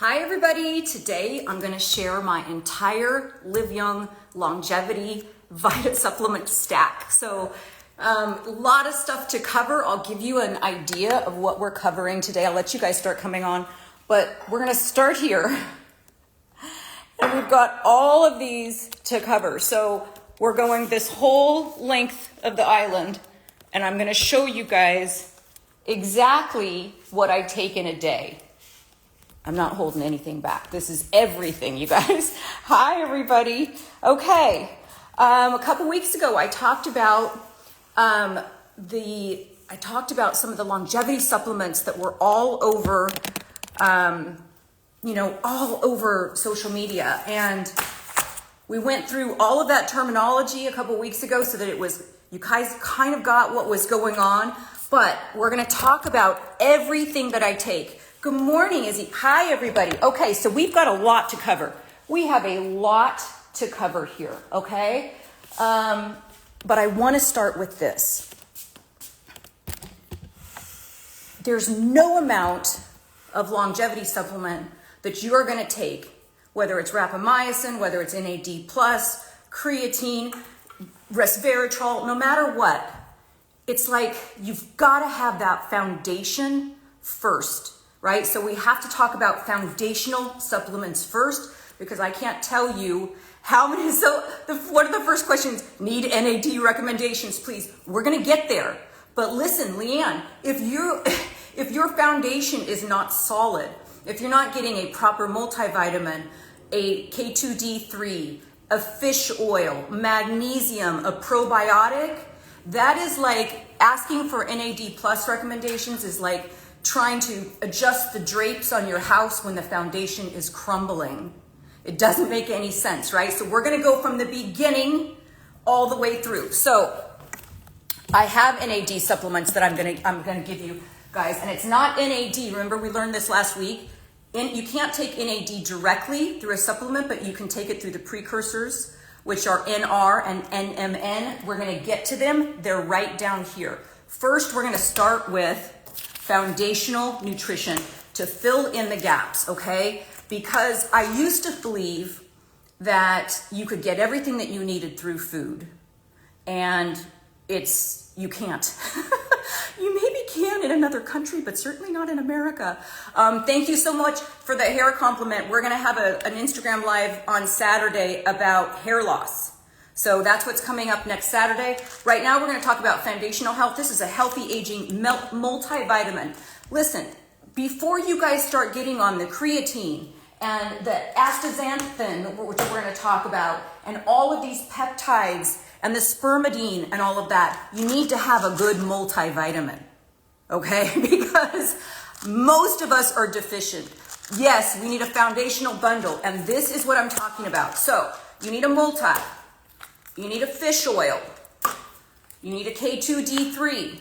Hi everybody, today I'm going to share my entire Live Young longevity vitamin supplement stack. So a lot of stuff to cover. I'll give you an idea of what we're covering today. I'll let you guys start coming on, but we're going to start here. And we've got all of these to cover. So we're going this whole length of the island, and I'm going to show you guys exactly what I take in a day. I'm not holding anything back. This is everything, you guys. Hi, everybody. Okay. A couple weeks ago, I talked about some of the longevity supplements that were all over, all over social media, and we went through all of that terminology a couple weeks ago, so that you guys kind of got what was going on. But we're going to talk about everything that I take. Good morning, Izzy. Hi, everybody. Okay, so we've got a lot to cover. We have a lot to cover here, okay? But I want to start with this. There's no amount of longevity supplement that you are going to take, whether it's rapamycin, whether it's NAD+, creatine, resveratrol, no matter what. It's like you've got to have that foundation first. Right? So we have to talk about foundational supplements first, because I can't tell you how many. What are the first questions? Need NAD recommendations, please. We're going to get there. But listen, Leanne, if your foundation is not solid, if you're not getting a proper multivitamin, a K2D3, a fish oil, magnesium, a probiotic, that is like asking for NAD plus recommendations is like trying to adjust the drapes on your house when the foundation is crumbling. It doesn't make any sense, right? So we're going to go from the beginning all the way through. So I have NAD supplements that I'm going to give you guys, and it's not NAD. Remember, we learned this last week. You can't take NAD directly through a supplement, but you can take it through the precursors, which are NR and NMN. We're going to get to them. They're right down here. First, we're going to start with foundational nutrition to fill in the gaps, okay? Because I used to believe that you could get everything that you needed through food, and you can't. You maybe can in another country, but certainly not in America. Thank you so much for the hair compliment. We're gonna have an Instagram live on Saturday about hair loss. So that's what's coming up next Saturday. Right now, we're going to talk about foundational health. This is a healthy aging multivitamin. Listen, before you guys start getting on the creatine and the Astaxanthin, which we're going to talk about, and all of these peptides and the Spermidine and all of that, you need to have a good multivitamin, okay? Because most of us are deficient. Yes, we need a foundational bundle, and this is what I'm talking about. So you need a multi. You need a fish oil. You need a K2D3.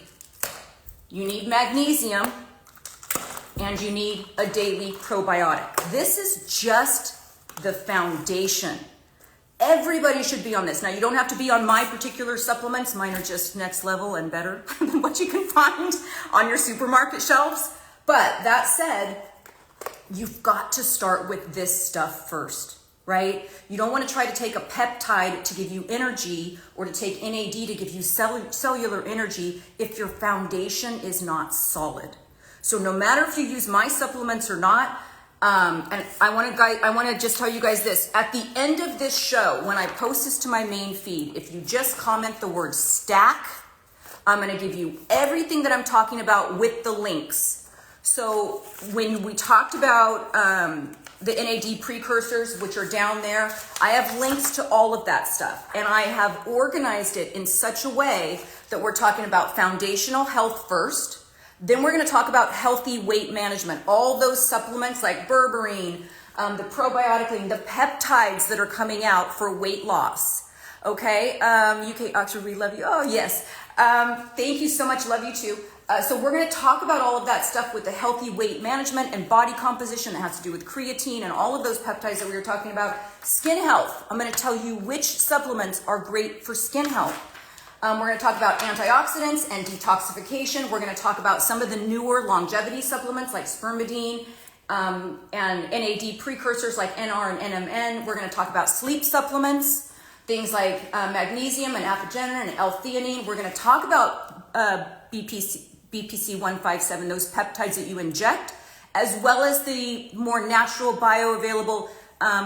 You need magnesium. And you need a daily probiotic. This is just the foundation. Everybody should be on this. Now, you don't have to be on my particular supplements. Mine are just next level and better than what you can find on your supermarket shelves. But that said, you've got to start with this stuff first. Right? You don't want to try to take a peptide to give you energy or to take NAD to give you cellular energy if your foundation is not solid. So no matter if you use my supplements or not, and I want to just tell you guys this. At the end of this show, when I post this to my main feed, if you just comment the word stack, I'm going to give you everything that I'm talking about with the links. So when we talked about the NAD precursors, which are down there, I have links to all of that stuff. And I have organized it in such a way that we're talking about foundational health first. Then we're going to talk about healthy weight management. All those supplements like berberine, the probiotic, the peptides that are coming out for weight loss. Okay, UK Oxford, we love you. Oh, yes. Thank you so much. Love you too. So we're going to talk about all of that stuff with the healthy weight management and body composition that has to do with creatine and all of those peptides that we were talking about. Skin health. I'm going to tell you which supplements are great for skin health. We're going to talk about antioxidants and detoxification. We're going to talk about some of the newer longevity supplements like Spermidine and NAD precursors like NR and NMN. We're going to talk about sleep supplements, things like magnesium and apigenin and L-theanine. We're going to talk about BPC 157, those peptides that you inject, as well as the more natural bioavailable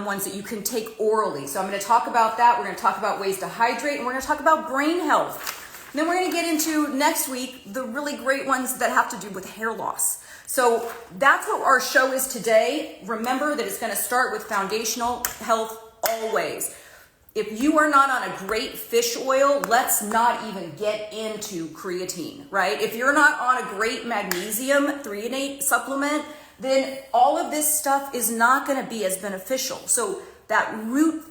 ones that you can take orally. So I'm going to talk about that. We're going to talk about ways to hydrate, and we're going to talk about brain health. And then we're going to get into next week the really great ones that have to do with hair loss. So that's what our show is today. Remember that it's going to start with foundational health always. If you are not on a great fish oil, let's not even get into creatine, right? If you're not on a great magnesium threonate supplement, then all of this stuff is not going to be as beneficial. So that root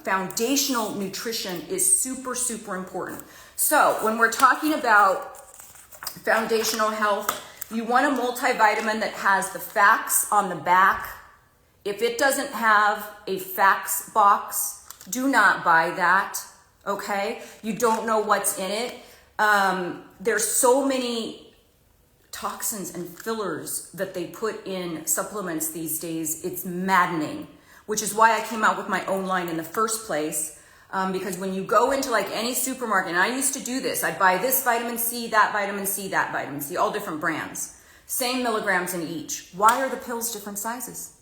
foundational nutrition is super, super important. So when we're talking about foundational health, you want a multivitamin that has the facts on the back. If it doesn't have a facts box, do not buy that, okay? You don't know what's in it. There's so many toxins and fillers that they put in supplements these days. It's maddening, which is why I came out with my own line in the first place. Because when you go into like any supermarket, and I used to do this, I'd buy this vitamin C, that vitamin C, that vitamin C, all different brands. Same milligrams in each. Why are the pills different sizes?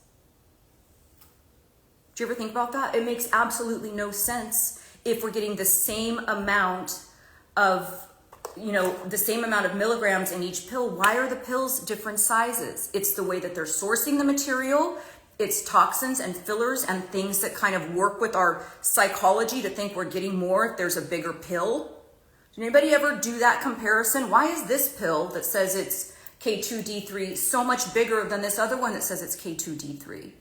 Do you ever think about that? It makes absolutely no sense if we're getting the same amount of, the same amount of milligrams in each pill. Why are the pills different sizes? It's the way that they're sourcing the material. It's toxins and fillers and things that kind of work with our psychology to think we're getting more if there's a bigger pill. Did anybody ever do that comparison? Why is this pill that says it's K2D3 so much bigger than this other one that says it's K2D3?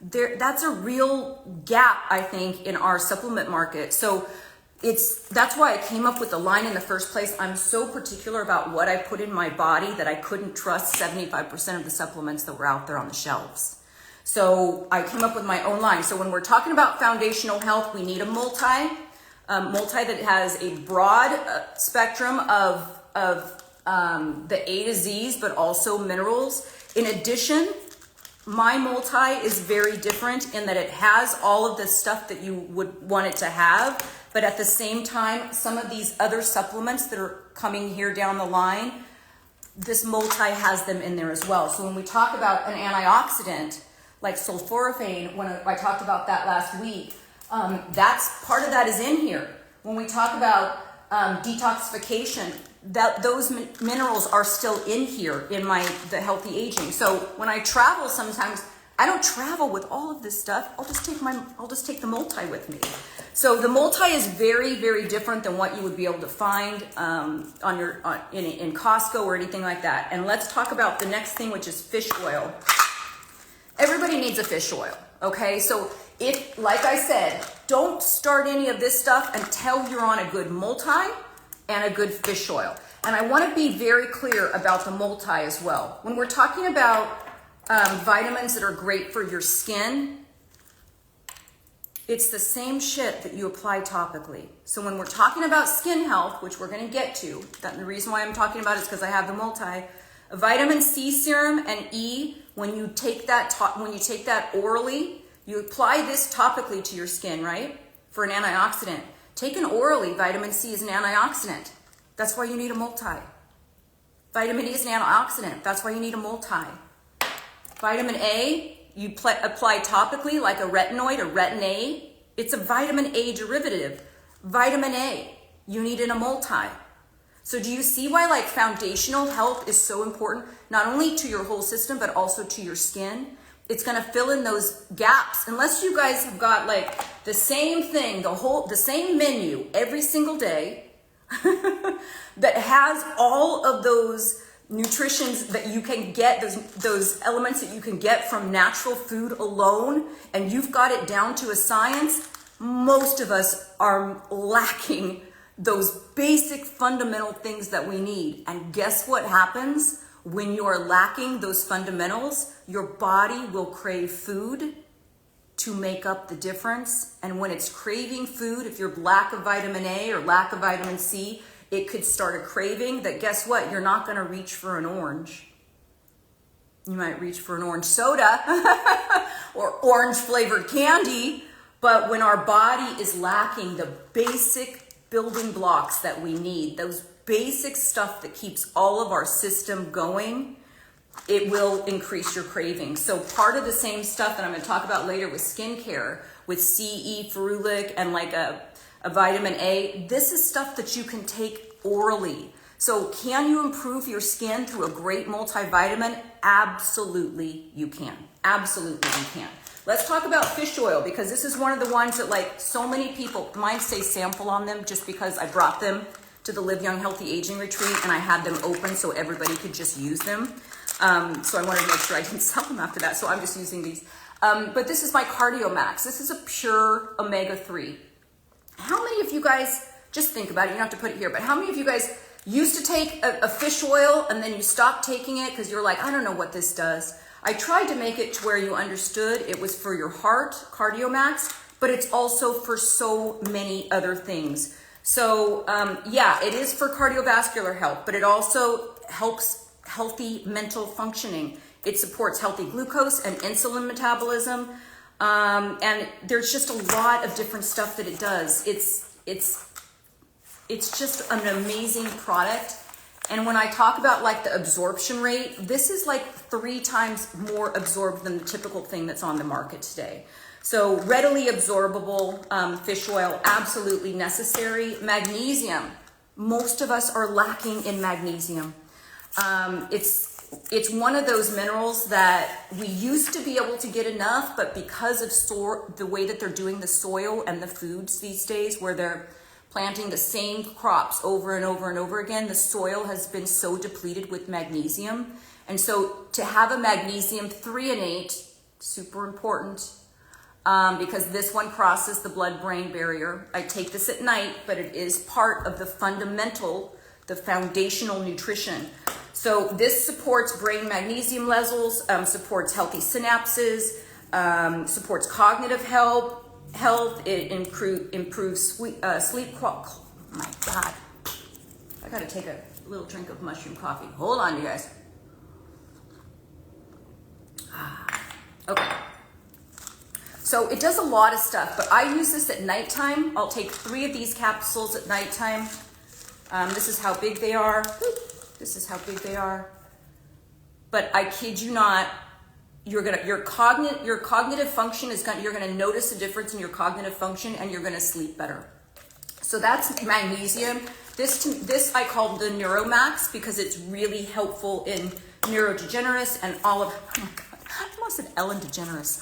That's a real gap, I think, in our supplement market. So that's why I came up with the line in the first place. I'm so particular about what I put in my body that I couldn't trust 75% of the supplements that were out there on the shelves. So I came up with my own line. So when we're talking about foundational health, we need a multi that has a broad spectrum of the A to Z's, but also minerals. In addition, my multi is very different in that it has all of the stuff that you would want it to have, but at the same time, some of these other supplements that are coming here down the line, this multi has them in there as well. So when we talk about an antioxidant, like sulforaphane, when I talked about that last week, that's part of that is in here. When we talk about detoxification, those minerals are still in here in the healthy aging. So when I travel, sometimes I don't travel with all of this stuff. I'll just take the multi with me. So the multi is very, very different than what you would be able to find in Costco or anything like that. And let's talk about the next thing, which is fish oil. Everybody needs a fish oil, okay? So like I said, don't start any of this stuff until you're on a good multi and a good fish oil. And I want to be very clear about the multi as well. When we're talking about vitamins that are great for your skin, it's the same shit that you apply topically. So when we're talking about skin health, which we're going to get to, the reason why I'm talking about it is because I have the multi. A vitamin C serum and E, when you take that orally, you apply this topically to your skin, right? For an antioxidant. Taken orally, vitamin C is an antioxidant. That's why you need a multi. Vitamin E is an antioxidant. That's why you need a multi. Vitamin A, you apply topically like a retinoid, a retin A. It's a vitamin A derivative. Vitamin A, you need in a multi. So do you see why like foundational health is so important, not only to your whole system, but also to your skin? It's going to fill in those gaps. Unless you guys have got like the same thing, the same menu every single day that has all of those nutritions that you can get, those elements that you can get from natural food alone, and you've got it down to a science, most of us are lacking those basic fundamental things that we need. And guess what happens when you are lacking those fundamentals? Your body will crave food to make up the difference. And when it's craving food, if you're lack of vitamin A or lack of vitamin C, it could start a craving that, guess what? You're not going to reach for an orange. You might reach for an orange soda or orange flavored candy, but when our body is lacking the basic building blocks that we need, those basic stuff that keeps all of our system going, it will increase your cravings. So part of the same stuff that I'm going to talk about later with skincare, with CE, ferulic, and like a vitamin A, this is stuff that you can take orally. So can you improve your skin through a great multivitamin? Absolutely you can. Absolutely you can. Let's talk about fish oil, because this is one of the ones that like so many people, mine say sample on them just because I brought them to the Live Young Healthy Aging Retreat and I had them open so everybody could just use them. So I wanted to make sure I didn't sell them after that. So I'm just using these. But this is my Cardio Max. This is a pure omega-3. How many of you guys, just think about it, you don't have to put it here, but how many of you guys used to take a fish oil and then you stopped taking it because you're like, I don't know what this does. I tried to make it to where you understood it was for your heart, Cardio Max, but it's also for so many other things. So yeah, it is for cardiovascular health, but it also helps healthy mental functioning. It supports healthy glucose and insulin metabolism. And there's just a lot of different stuff that it does. It's just an amazing product. And when I talk about like the absorption rate, this is like 3 times more absorbed than the typical thing that's on the market today. So readily absorbable fish oil, absolutely necessary. Magnesium, most of us are lacking in magnesium. It's one of those minerals that we used to be able to get enough, but because of the way that they're doing the soil and the foods these days, where they're planting the same crops over and over and over again, the soil has been so depleted with magnesium. And so to have a magnesium threonate, super important, because this one crosses the blood-brain barrier. I take this at night, but it is part of the foundational nutrition. So this supports brain magnesium levels, supports healthy synapses, supports cognitive health. It improves sleep quality. Oh my God. I gotta take a little drink of mushroom coffee. Hold on, you guys. Okay. So it does a lot of stuff, but I use this at nighttime. I'll take 3 of these capsules at nighttime. This is how big they are. This is how big they are. But I kid you not, your cognitive function you're gonna notice a difference in your cognitive function, and you're gonna sleep better. So that's magnesium. This I call the NeuroMax because it's really helpful in neurodegeneracy and all of. Oh my God, I almost said Ellen DeGeneres.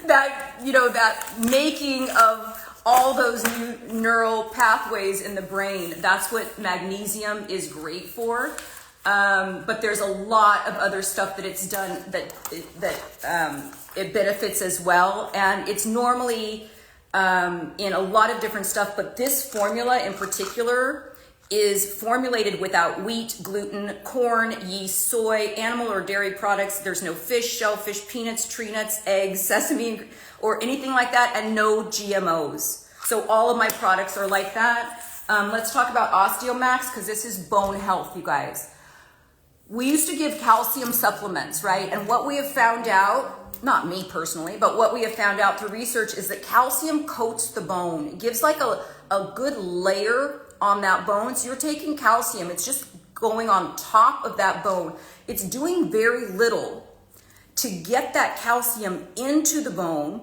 that making of all those new neural pathways in the brain. That's what magnesium is great for. But there's a lot of other stuff that it's done that it benefits as well. And it's normally in a lot of different stuff, but this formula in particular is formulated without wheat, gluten, corn, yeast, soy, animal or dairy products. There's no fish, shellfish, peanuts, tree nuts, eggs, sesame, or anything like that, and no GMOs. So all of my products are like that. Let's talk about Osteomax, because this is bone health, you guys. We used to give calcium supplements, right? And what we have found out, not me personally, but what we have found out through research is that calcium coats the bone. It gives like a good layer on that bone. So you're taking calcium, it's just going on top of that bone. It's doing very little to get that calcium into the bone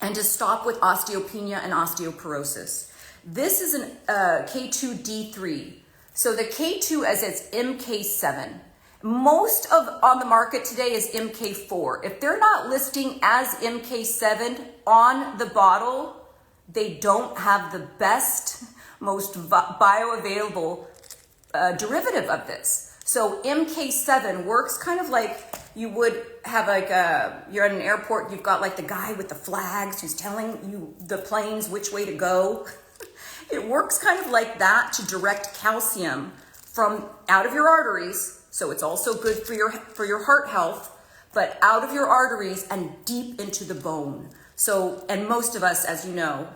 and to stop with osteopenia and osteoporosis. This is an K2D3. So the K2 as it's MK7. Most of on the market today is MK4. If they're not listing as MK7 on the bottle, they don't have the best, most bioavailable derivative of this. So MK7 works kind of like you would have like you're at an airport, you've got like the guy with the flags who's telling you the planes which way to go. It works kind of like that to direct calcium from out of your arteries. So it's also good for your heart health, but out of your arteries and deep into the bone. So, and most of us, as you know,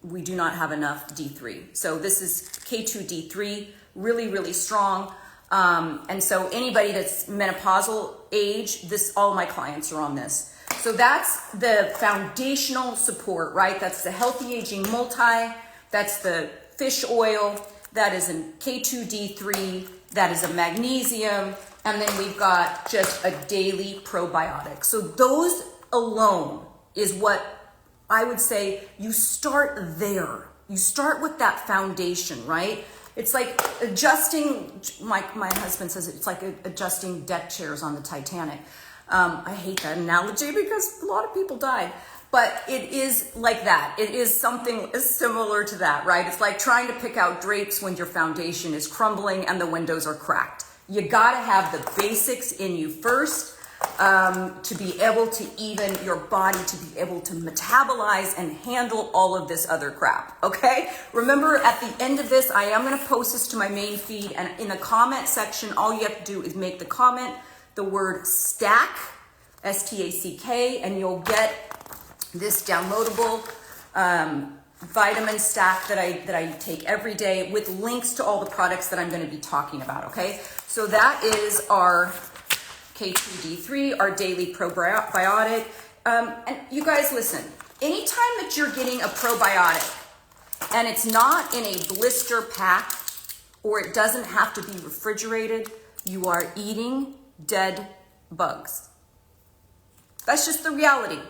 we do not have enough D3. So this is K2D3, really, really strong. And so anybody that's menopausal age, all my clients are on this. So that's the foundational support, right? That's the Healthy Aging Multi, that's the fish oil, that is a K2D3, that is a magnesium, and then we've got just a daily probiotic. So those alone is what I would say you start there. You start with that foundation, right? It's like adjusting, my husband says it's like adjusting deck chairs on the Titanic. I hate that analogy because a lot of people died, but it is like that. It is something similar to that, right? It's like trying to pick out drapes when your foundation is crumbling and the windows are cracked. You gotta have the basics in you first to be able to your body to be able to metabolize and handle all of this other crap, okay? Remember, at the end of this, I am gonna post this to my main feed, and in the comment section, all you have to do is make the comment, the word stack, S-T-A-C-K, and you'll get this downloadable vitamin stack that I take every day with links to all the products that I'm going to be talking about, okay? So that is our K2D3, our daily probiotic. And you guys listen, anytime that you're getting a probiotic and it's not in a blister pack or it doesn't have to be refrigerated, you are eating dead bugs. That's just the reality.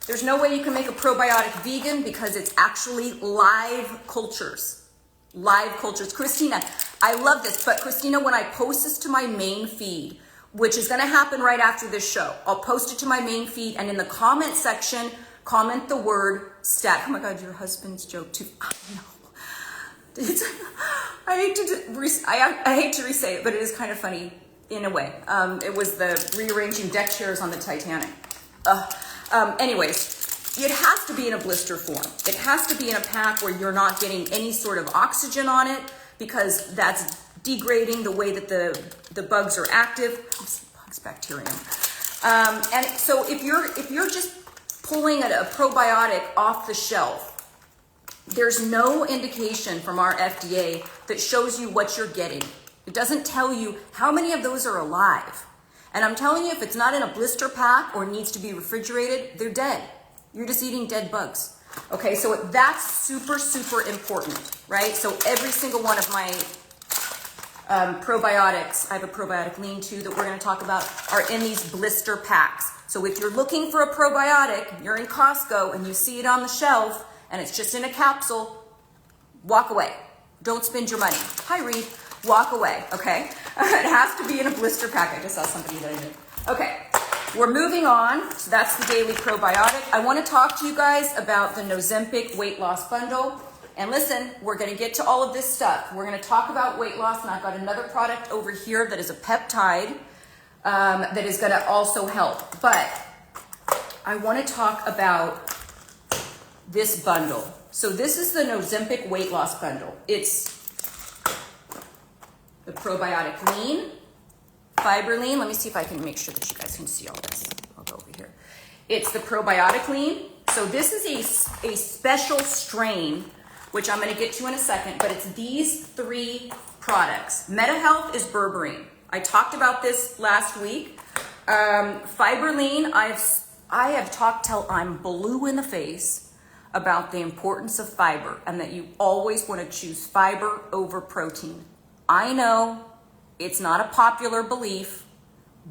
There's no way you can make a probiotic vegan because it's actually live cultures. Live cultures. Christina, I love this, but Christina, when I post this to my main feed, which is gonna happen right after this show, I'll post it to my main feed, and in the comment section, comment the word stack. Oh my God, your husband's joke too. I know. I hate to re-say it, but it is kind of funny in a way. It was the rearranging deck chairs on the Titanic. Anyways, it has to be in a blister form. It has to be in a pack where you're not getting any sort of oxygen on it because that's degrading the way that the bugs are active. Bugs, bacterium. And so if you're just pulling a probiotic off the shelf, there's no indication from our FDA that shows you what you're getting. It doesn't tell you how many of those are alive. And I'm telling you, if it's not in a blister pack or needs to be refrigerated, they're dead. You're just eating dead bugs. Okay, so that's super, super important, right? So every single one of my probiotics, I have a probiotic lean too that we're gonna talk about, are in these blister packs. So if you're looking for a probiotic, you're in Costco and you see it on the shelf and it's just in a capsule, walk away. Don't spend your money. Hi, Reed. Walk away, okay? It has to be in a blister pack. I just saw somebody that I did. Okay, we're moving on. So that's the daily probiotic. I want to talk to you guys about the Ozempic weight loss bundle. And listen, we're going to get to all of this stuff. We're going to talk about weight loss, and I've got another product over here that is a peptide that is going to also help. But I want to talk about this bundle. So this is the Ozempic weight loss bundle. It's the probiotic lean, fiber lean. Let me see if I can make sure that you guys can see all this. I'll go over here. It's the probiotic lean. So this is a special strain, which I'm going to get to in a second, but it's these three products. MetaHealth is berberine. I talked about this last week. Fiber lean, I have talked till I'm blue in the face about the importance of fiber and that you always want to choose fiber over protein. I know it's not a popular belief,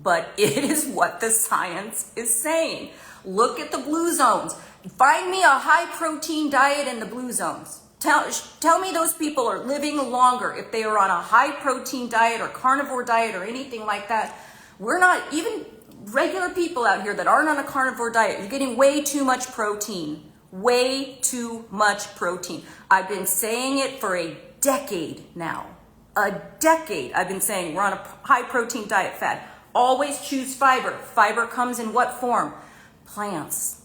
but it is what the science is saying. Look at the blue zones. Find me a high protein diet in the blue zones. Tell me those people are living longer if they are on a high protein diet or carnivore diet or anything like that. We're not, even regular people out here that aren't on a carnivore diet, you're getting way too much protein. Way too much protein. I've been saying it for a decade now. A decade I've been saying we're on a high protein diet fad. Always choose fiber. Fiber comes in what form? Plants.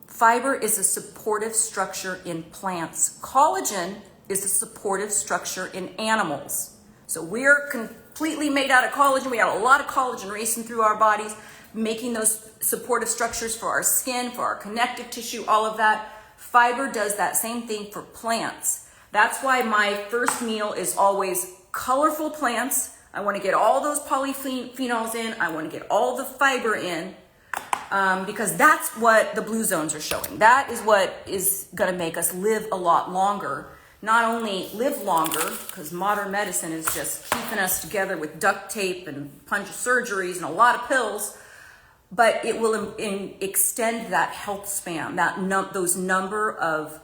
Fiber is a supportive structure in plants. Collagen is a supportive structure in animals. So we're completely made out of collagen. We have a lot of collagen racing through our bodies, making those supportive structures for our skin, for our connective tissue, all of that. Fiber does that same thing for plants. That's why my first meal is always colorful plants. I want to get all those polyphenols in. I want to get all the fiber in, because that's what the blue zones are showing. That is what is going to make us live a lot longer. Not only live longer, because modern medicine is just keeping us together with duct tape and punch surgeries and a lot of pills, but it will extend that health span, those number of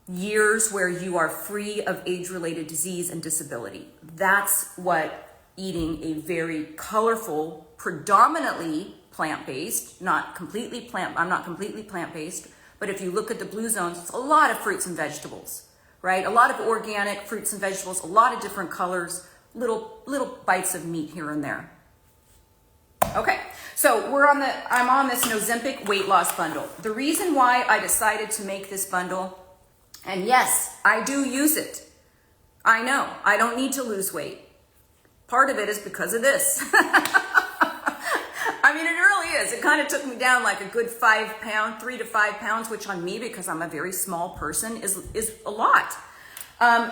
years where you are free of age-related disease and disability. That's what eating a very colorful, predominantly plant-based, not completely I'm not completely plant-based, but if you look at the blue zones, it's a lot of fruits and vegetables, right? A lot of organic fruits and vegetables, a lot of different colors, little bites of meat here and there. Okay, so I'm on this Ozempic weight loss bundle. The reason why I decided to make this bundle, and yes, I do use it. I know, I don't need to lose weight. Part of it is because of this. I mean, it really is. It kind of took me down like a good 5 pounds, 3 to 5 pounds, which on me, because I'm a very small person, is a lot.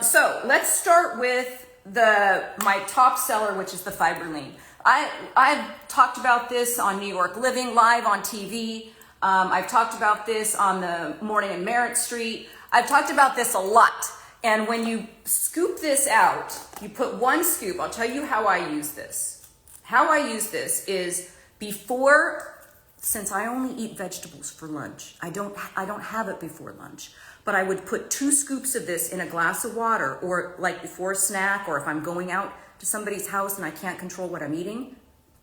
So let's start with my top seller, which is the Fiberline. I've talked about this on New York Living Live on TV. I've talked about this on the Morning in Merritt Street. I've talked about this a lot. And when you scoop this out, you put 1 scoop. I'll tell you how I use this. How I use this is since I only eat vegetables for lunch, I don't have it before lunch, but I would put 2 scoops of this in a glass of water, or like before a snack, or if I'm going out to somebody's house and I can't control what I'm eating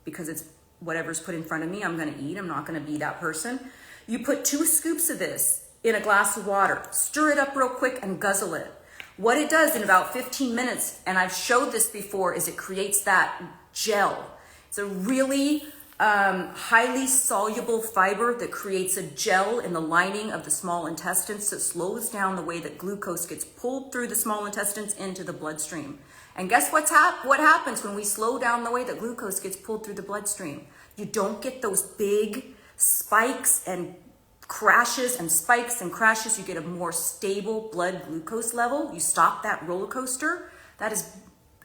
because it's whatever's put in front of me, I'm going to eat. I'm not going to be that person. You put 2 scoops of this in a glass of water, stir it up real quick and guzzle it. What it does in about 15 minutes, and I've showed this before, is it creates that gel. It's a really highly soluble fiber that creates a gel in the lining of the small intestines that slows down the way that glucose gets pulled through the small intestines into the bloodstream. And guess what happens when we slow down the way that glucose gets pulled through the bloodstream? You don't get those big spikes and crashes and spikes and crashes. You get a more stable blood glucose level. You stop that roller coaster. That is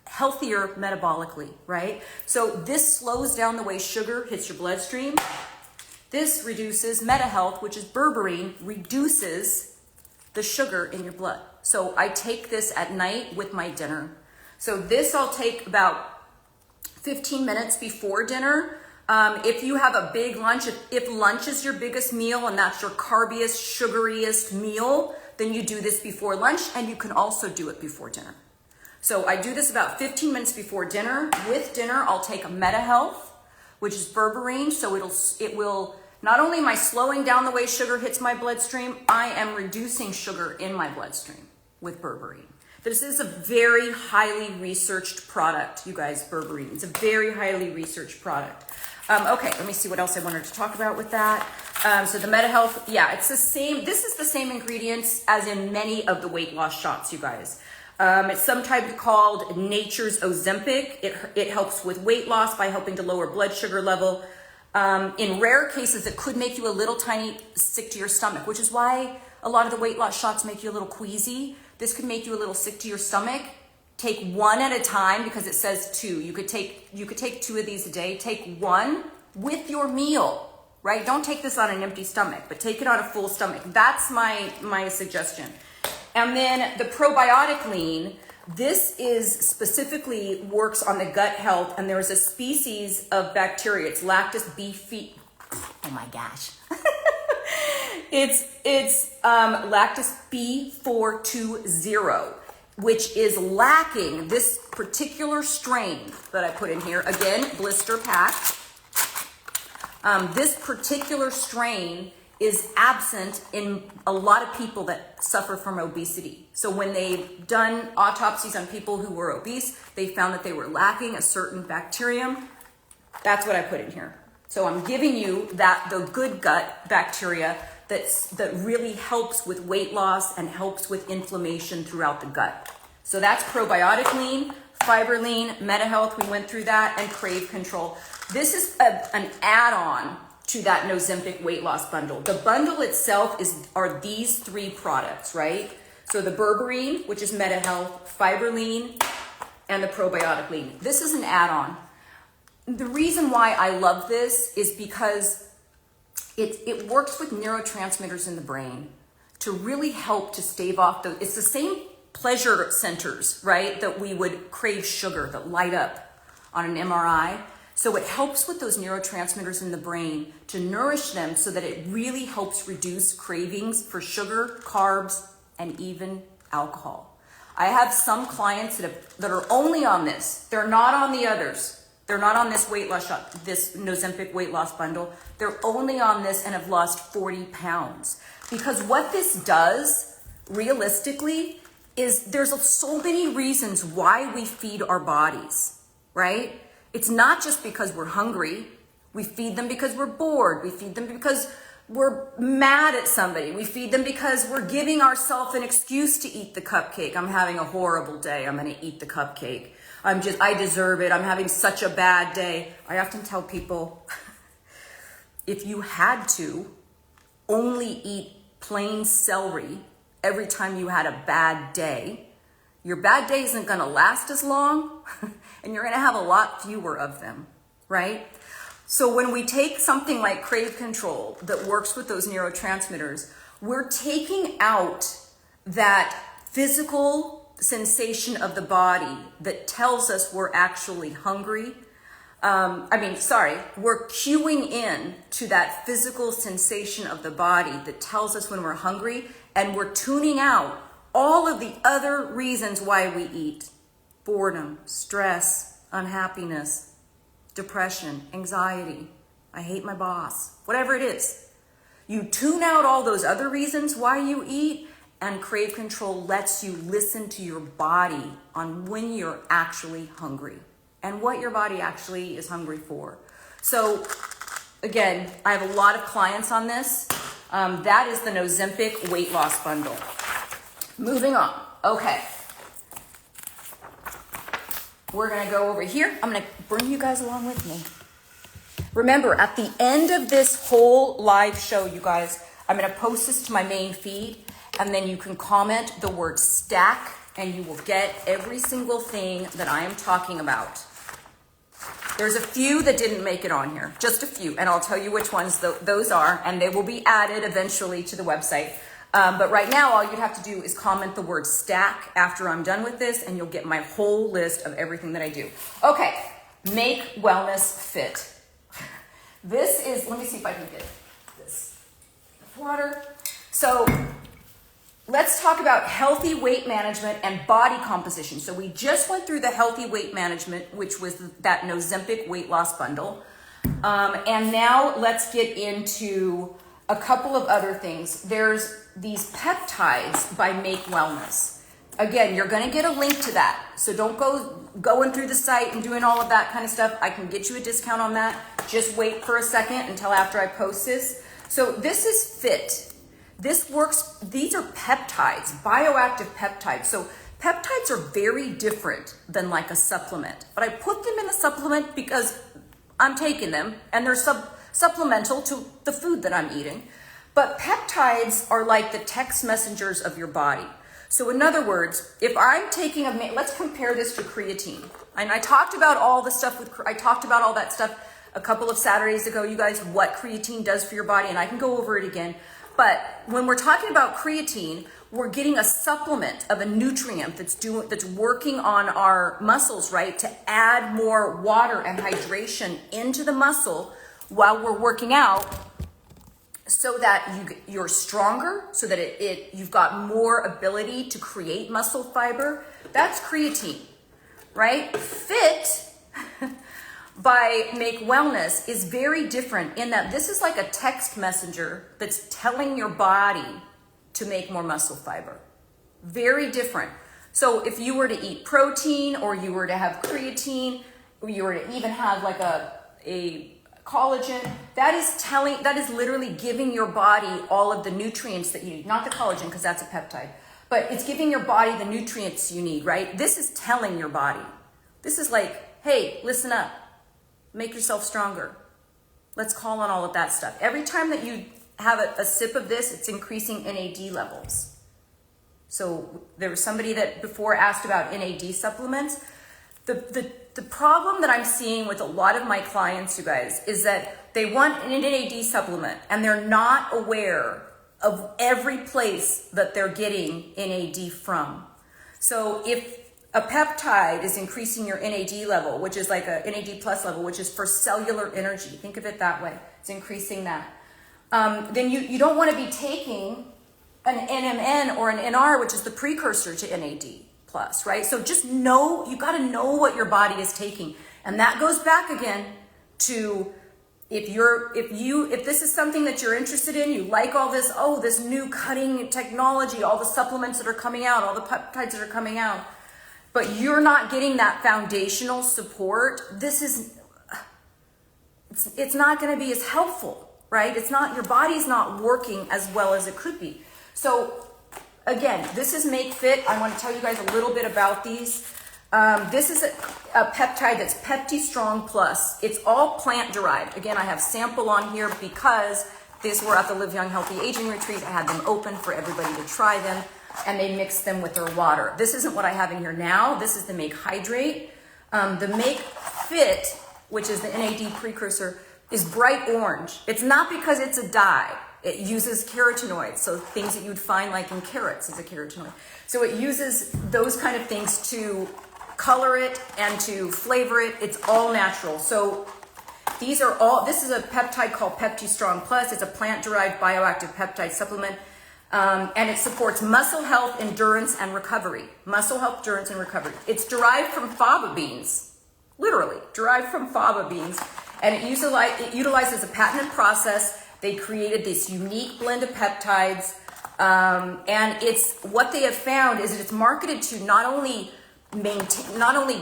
healthier metabolically, right? So this slows down the way sugar hits your bloodstream. This reduces MetaHealth, which is berberine, reduces the sugar in your blood. So I take this at night with my dinner. So this I'll take about 15 minutes before dinner. If you have a big lunch, if lunch is your biggest meal and that's your carbiest, sugariest meal, then you do this before lunch, and you can also do it before dinner. So I do this about 15 minutes before dinner. With dinner, I'll take a MetaHealth, which is berberine. So it will, not only am I slowing down the way sugar hits my bloodstream, I am reducing sugar in my bloodstream with berberine. This is a very highly researched product, you guys, berberine. It's a very highly researched product. Okay, let me see what else I wanted to talk about with that. So the MetaHealth, yeah, it's the same. This is the same ingredients as in many of the weight loss shots, you guys. It's sometimes called Nature's Ozempic. It helps with weight loss by helping to lower blood sugar level. In rare cases, it could make you a little tiny sick to your stomach, which is why a lot of the weight loss shots make you a little queasy. This could make you a little sick to your stomach. Take 1 at a time, because it says 2. You could take 2 of these a day. Take 1 with your meal, right? Don't take this on an empty stomach, but take it on a full stomach. That's my suggestion. And then the probiotic lean, this is specifically works on the gut health, and there's a species of bacteria. It's lactis bifi. Oh my gosh. It's lactis B420, which is lacking this particular strain that I put in here. Again, blister packed. This particular strain is absent in a lot of people that suffer from obesity. So when they've done autopsies on people who were obese, they found that they were lacking a certain bacterium. That's what I put in here. So I'm giving you the good gut bacteria that really helps with weight loss and helps with inflammation throughout the gut. So that's probiotic lean, fiber lean, MetaHealth, we went through that, and Crave Control. This is an add-on to that Ozempic weight loss bundle. The bundle itself are these 3 products, right? So the berberine, which is MetaHealth, fiber lean, and the probiotic lean. This is an add-on. The reason why I love this is because it works with neurotransmitters in the brain to really help to stave off those. It's the same pleasure centers, right, that we would crave sugar, that light up on an MRI. So it helps with those neurotransmitters in the brain to nourish them so that it really helps reduce cravings for sugar, carbs, and even alcohol. I have some clients that are only on this. They're not on the others. They're not on this weight loss shot, this Ozempic weight loss bundle. They're only on this and have lost 40 pounds. Because what this does, realistically, is there's so many reasons why we feed our bodies, right? It's not just because we're hungry. We feed them because we're bored. We feed them because we're mad at somebody. We feed them because we're giving ourselves an excuse to eat the cupcake. I'm having a horrible day. I'm going to eat the cupcake. I deserve it. I'm having such a bad day. I often tell people, if you had to only eat plain celery every time you had a bad day, your bad day isn't going to last as long and you're going to have a lot fewer of them, right? So when we take something like Crave Control that works with those neurotransmitters, we're taking out that physical sensation of the body that tells us we're actually hungry. We're cueing in to that physical sensation of the body that tells us when we're hungry, and we're tuning out all of the other reasons why we eat. Boredom, stress, unhappiness, depression, anxiety, I hate my boss, whatever it is. You tune out all those other reasons why you eat, and Crave Control lets you listen to your body on when you're actually hungry and what your body actually is hungry for. So again, I have a lot of clients on this. That is the Ozempic weight loss bundle. Moving on. Okay. We're going to go over here. I'm going to bring you guys along with me. Remember, at the end of this whole live show, you guys, I'm going to post this to my main feed, and then you can comment the word stack, and you will get every single thing that I am talking about. There's a few that didn't make it on here, just a few, and I'll tell you which ones those are, and they will be added eventually to the website. But right now, all you'd have to do is comment the word stack after I'm done with this, and you'll get my whole list of everything that I do. Okay, make wellness fit. This is, let me see if I can get this water. So let's talk about healthy weight management and body composition. So we just went through the healthy weight management, which was that Ozempic weight loss bundle. And now let's get into a couple of other things. There's these peptides by Make Wellness. Again, you're going to get a link to that. So don't go going through the site and doing all of that kind of stuff. I can get you a discount on that. Just wait for a second until after I post this. So this is Fit. This works, these are peptides, bioactive peptides. So peptides are very different than like a supplement. But I put them in a supplement because I'm taking them and they're supplemental to the food that I'm eating. But peptides are like the text messengers of your body. So in other words, if I'm taking let's compare this to creatine. And I talked about all the stuff I talked about all that stuff a couple of Saturdays ago, you guys, what creatine does for your body, and I can go over it again. But when we're talking about creatine, we're getting a supplement of a nutrient that's working on our muscles, right? To add more water and hydration into the muscle while we're working out, so that you're stronger, so that you've got more ability to create muscle fiber. That's creatine, right? Fit by Make Wellness is very different in that this is like a text messenger that's telling your body to make more muscle fiber. Very different. So if you were to eat protein, or you were to have creatine, or you were to even have like a collagen, that is literally giving your body all of the nutrients that you need. Not the collagen, because that's a peptide, but it's giving your body the nutrients you need, right? This is telling your body. This is like, hey, listen up. Make yourself stronger. Let's call on all of that stuff. Every time that you have a sip of this, it's increasing NAD levels. So there was somebody that before asked about NAD supplements. The problem that I'm seeing with a lot of my clients, you guys, is that they want an NAD supplement and they're not aware of every place that they're getting NAD from. So if a peptide is increasing your NAD level, which is like a NAD plus level, which is for cellular energy, think of it that way, it's increasing that. Then you don't want to be taking an NMN or an NR, which is the precursor to NAD plus, right? So just know, you got to know what your body is taking. And that goes back again to if this is something that you're interested in, you like all this, this new cutting technology, all the supplements that are coming out, all the peptides that are coming out, but you're not getting that foundational support, it's not going to be as helpful, right? It's not, your body's not working as well as it could be. So again, this is Make Fit. I want to tell you guys a little bit about these. This is a peptide that's Pepti Strong Plus. It's all plant derived. Again, I have sample on here because these were at the Live Young Healthy Aging Retreat. I had them open for everybody to try them, and they mixed them with their water. This isn't what I have in here now. This is the Make Hydrate. The Make Fit, which is the NAD precursor, is bright orange. It's not because it's a dye. It uses carotenoids, so things that you'd find like in carrots is a carotenoid. So it uses those kind of things to color it and to flavor it. It's all natural. So this is a peptide called Pepti Strong Plus. It's a plant-derived bioactive peptide supplement, and it supports muscle health, endurance, and recovery. Muscle health, endurance, and recovery. It's derived from fava beans, literally derived from fava beans, and it utilizes a patented process. They created this unique blend of peptides, and what they have found is that it's marketed to not only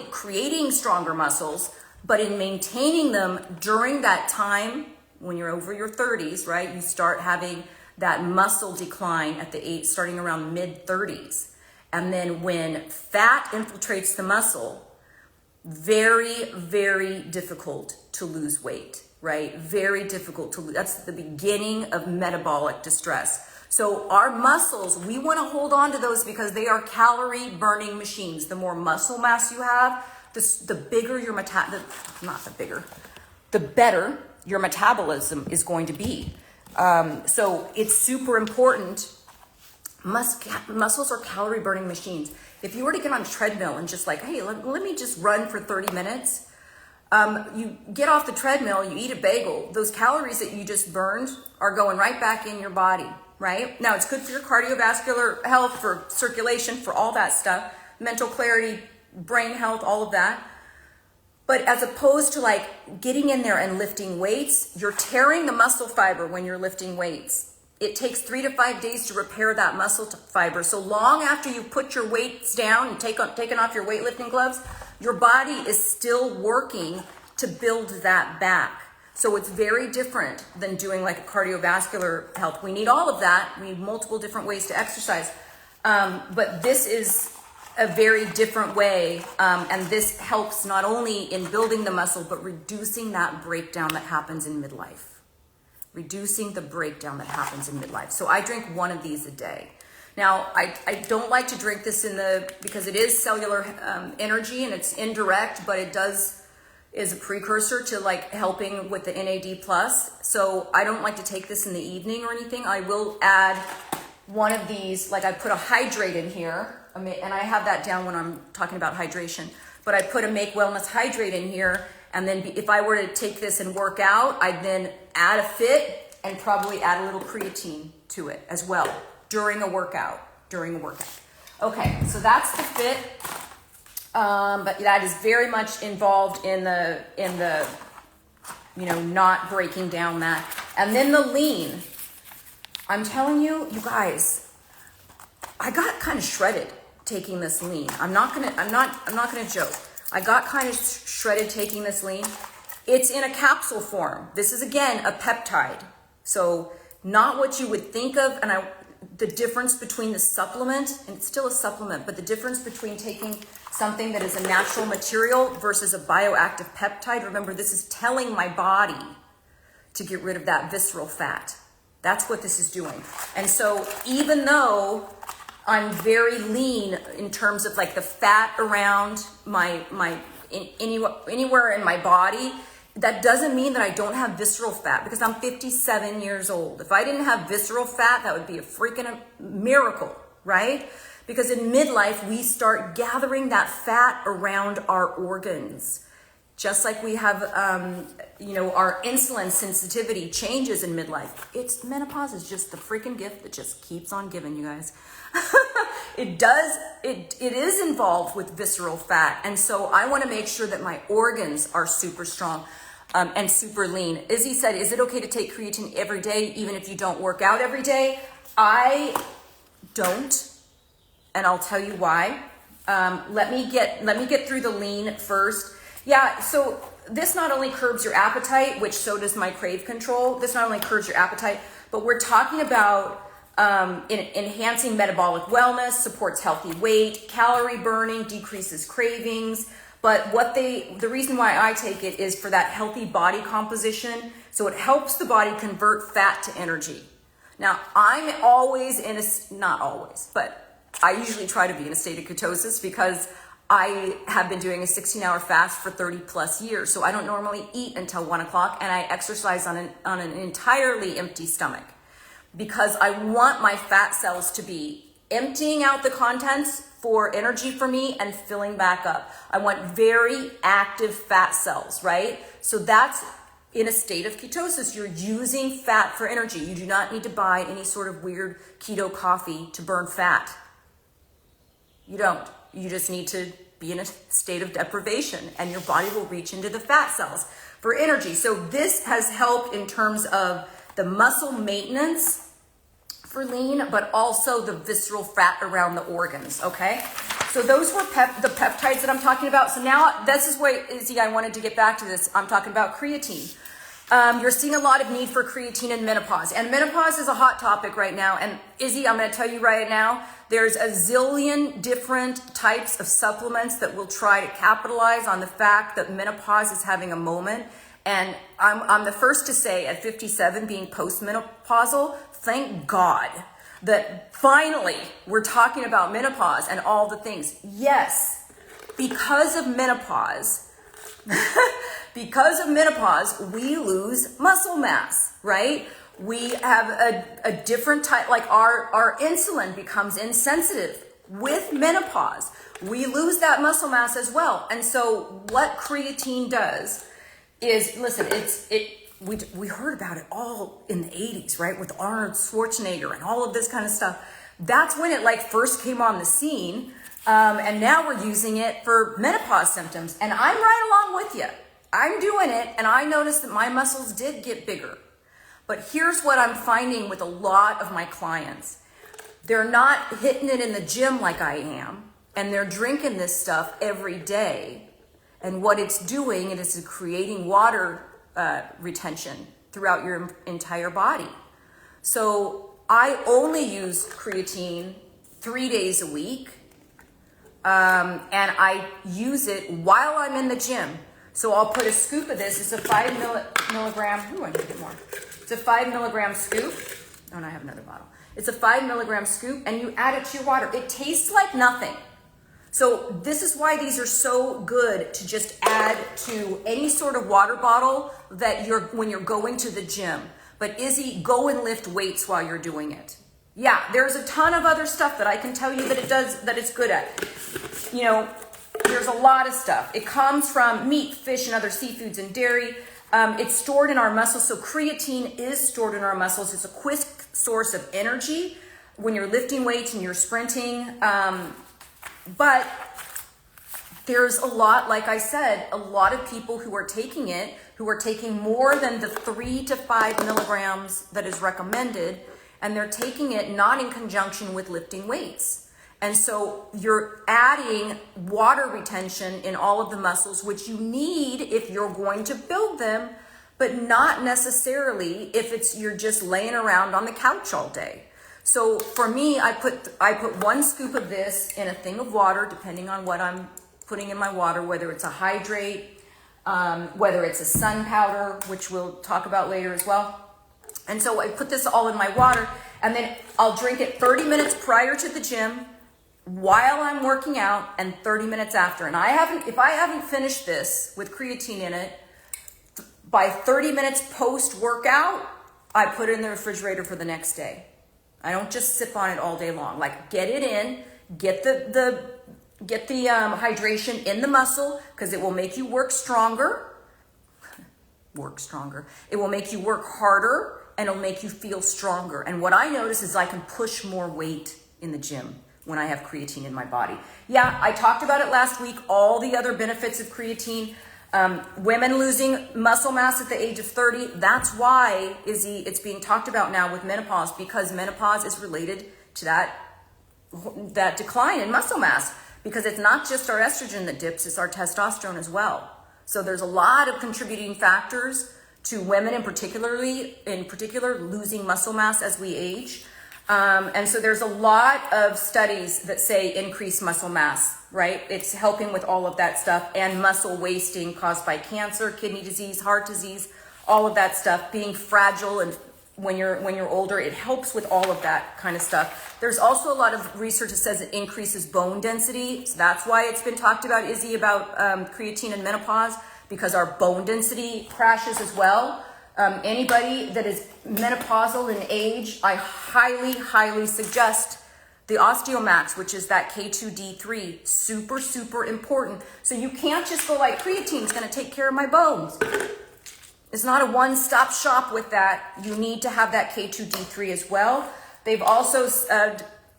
creating stronger muscles, but in maintaining them during that time when you're over your 30s, right? You start having that muscle decline starting around mid-30s. And then when fat infiltrates the muscle, very, very difficult to lose weight, right? Very difficult to lose. That's the beginning of metabolic distress. So our muscles, we want to hold on to those because they are calorie burning machines. The more muscle mass you have, the bigger your the better your metabolism is going to be. So it's super important. Muscles are calorie burning machines. If you were to get on a treadmill and just like, hey, let me just run for 30 minutes. You get off the treadmill, you eat a bagel, those calories that you just burned are going right back in your body, right? Now it's good for your cardiovascular health, for circulation, for all that stuff, mental clarity, brain health, all of that. But as opposed to like getting in there and lifting weights, you're tearing the muscle fiber when you're lifting weights. It takes 3 to 5 days to repair that muscle fiber. So long after you put your weights down and taken off your weightlifting gloves, your body is still working to build that back. So it's very different than doing like a cardiovascular health. We need all of that. We need multiple different ways to exercise. But this is a very different way. And this helps not only in building the muscle, but reducing that breakdown that happens in midlife. Reducing the breakdown that happens in midlife. So I drink one of these a day. Now, I don't like to drink this because it is cellular energy and it's indirect, but it is a precursor to like helping with the NAD+. So I don't like to take this in the evening or anything. I will add one of these, like I put a hydrate in here, and I have that down when I'm talking about hydration, but I put a Make Wellness Hydrate in here, and then if I were to take this and work out, I'd then add a Fit and probably add a little creatine to it as well during a workout. Okay, so that's the Fit. But that is very much involved in the not breaking down that. And then the Lean. I'm telling you, you guys, I got kind of shredded taking this Lean. I'm not gonna joke. I got kind of shredded taking this Lean. It's in a capsule form. This is again a peptide. So not what you would think of, and the difference between the supplement, and it's still a supplement, but the difference between taking something that is a natural material versus a bioactive peptide. Remember, this is telling my body to get rid of that visceral fat. That's what this is doing. And so even though I'm very lean in terms of like the fat around anywhere in my body. That doesn't mean that I don't have visceral fat, because I'm 57 years old. If I didn't have visceral fat, that would be a freaking miracle, right? Because in midlife, we start gathering that fat around our organs. Just like we have, our insulin sensitivity changes in midlife. Menopause is just the freaking gift that just keeps on giving, you guys. It is involved with visceral fat. And so I want to make sure that my organs are super strong and super lean. Izzy said, is it okay to take creatine every day, even if you don't work out every day? I don't, and I'll tell you why. Let me get through the lean first. Yeah, so this not only curbs your appetite, which so does my crave control. This not only curbs your appetite, but we're talking about enhancing metabolic wellness, supports healthy weight, calorie burning, decreases cravings. But the reason why I take it is for that healthy body composition. So it helps the body convert fat to energy. Now, I'm always not always, but I usually try to be in a state of ketosis because I have been doing a 16-hour fast for 30 plus years. So I don't normally eat until 1 o'clock, and I exercise on an entirely empty stomach because I want my fat cells to be emptying out the contents for energy for me and filling back up. I want very active fat cells, right? So that's in a state of ketosis. You're using fat for energy. You do not need to buy any sort of weird keto coffee to burn fat. You don't. You just need to be in a state of deprivation, and your body will reach into the fat cells for energy. So this has helped in terms of the muscle maintenance for lean, but also the visceral fat around the organs, okay? So those were the peptides that I'm talking about. So now this is where, Izzy, I wanted to get back to this. I'm talking about creatine. You're seeing a lot of need for creatine in menopause. And menopause is a hot topic right now. And Izzy, I'm going to tell you right now, there's a zillion different types of supplements that will try to capitalize on the fact that menopause is having a moment. And I'm the first to say at 57, being postmenopausal, thank God that finally we're talking about menopause and all the things. Yes, because of menopause, we lose muscle mass, right? We have a different type, like our insulin becomes insensitive with menopause. We lose that muscle mass as well. And so what creatine does is, listen, we heard about it all in the 80s, right? With Arnold Schwarzenegger and all of this kind of stuff. That's when it like first came on the scene. And now we're using it for menopause symptoms. And I'm right along with you. I'm doing it, and I noticed that my muscles did get bigger. But here's what I'm finding with a lot of my clients. They're not hitting it in the gym like I am, and they're drinking this stuff every day. And what it's doing is creating water retention throughout your entire body. So I only use creatine 3 days a week, and I use it while I'm in the gym. So I'll put a scoop of this. It's a 5 milligram. Ooh, I need to get more. It's a 5 milligram scoop. Oh, and I have another bottle. It's a 5 milligram scoop, and you add it to your water. It tastes like nothing. So this is why these are so good to just add to any sort of water bottle that when you're going to the gym. But Izzy, go and lift weights while you're doing it. Yeah, there's a ton of other stuff that I can tell you that it's good at. You know, there's a lot of stuff. It comes from meat, fish, and other seafoods and dairy. It's stored in our muscles. So creatine is stored in our muscles. It's a quick source of energy when you're lifting weights and you're sprinting. But there's a lot, like I said, a lot of people who are taking it, who are taking more than the 3 to 5 milligrams that is recommended, and they're taking it not in conjunction with lifting weights. And so you're adding water retention in all of the muscles, which you need if you're going to build them, but not necessarily if you're just laying around on the couch all day. So for me, I put 1 scoop of this in a thing of water, depending on what I'm putting in my water, whether it's a hydrate, whether it's a sun powder, which we'll talk about later as well. And so I put this all in my water, And then I'll drink it 30 minutes prior to the gym, while I'm working out, and 30 minutes after. And if I haven't finished this with creatine in it, by 30 minutes post-workout, I put it in the refrigerator for the next day. I don't just sip on it all day long. Like, get it in, get the hydration in the muscle, because it will make you work stronger. It will make you work harder, and it'll make you feel stronger. And what I notice is I can push more weight in the gym when I have creatine in my body. Yeah, I talked about it last week, all the other benefits of creatine. Women losing muscle mass at the age of 30, that's why, Izzy, it's being talked about now with menopause, because menopause is related to that decline in muscle mass, because it's not just our estrogen that dips, it's our testosterone as well. So there's a lot of contributing factors to women in particular losing muscle mass as we age. And so there's a lot of studies that say increased muscle mass, right? It's helping with all of that stuff, and muscle wasting caused by cancer, kidney disease, heart disease, all of that stuff, being fragile, and when you're older, it helps with all of that kind of stuff. There's also a lot of research that says it increases bone density. So that's why it's been talked about, Izzy, about creatine and menopause, because our bone density crashes as well. Anybody that is menopausal in age, I highly, highly suggest the Osteomax, which is that K2D3, super, super important. So you can't just go like, creatine's gonna take care of my bones. It's not a one-stop shop with that. You need to have that K2D3 as well. They've also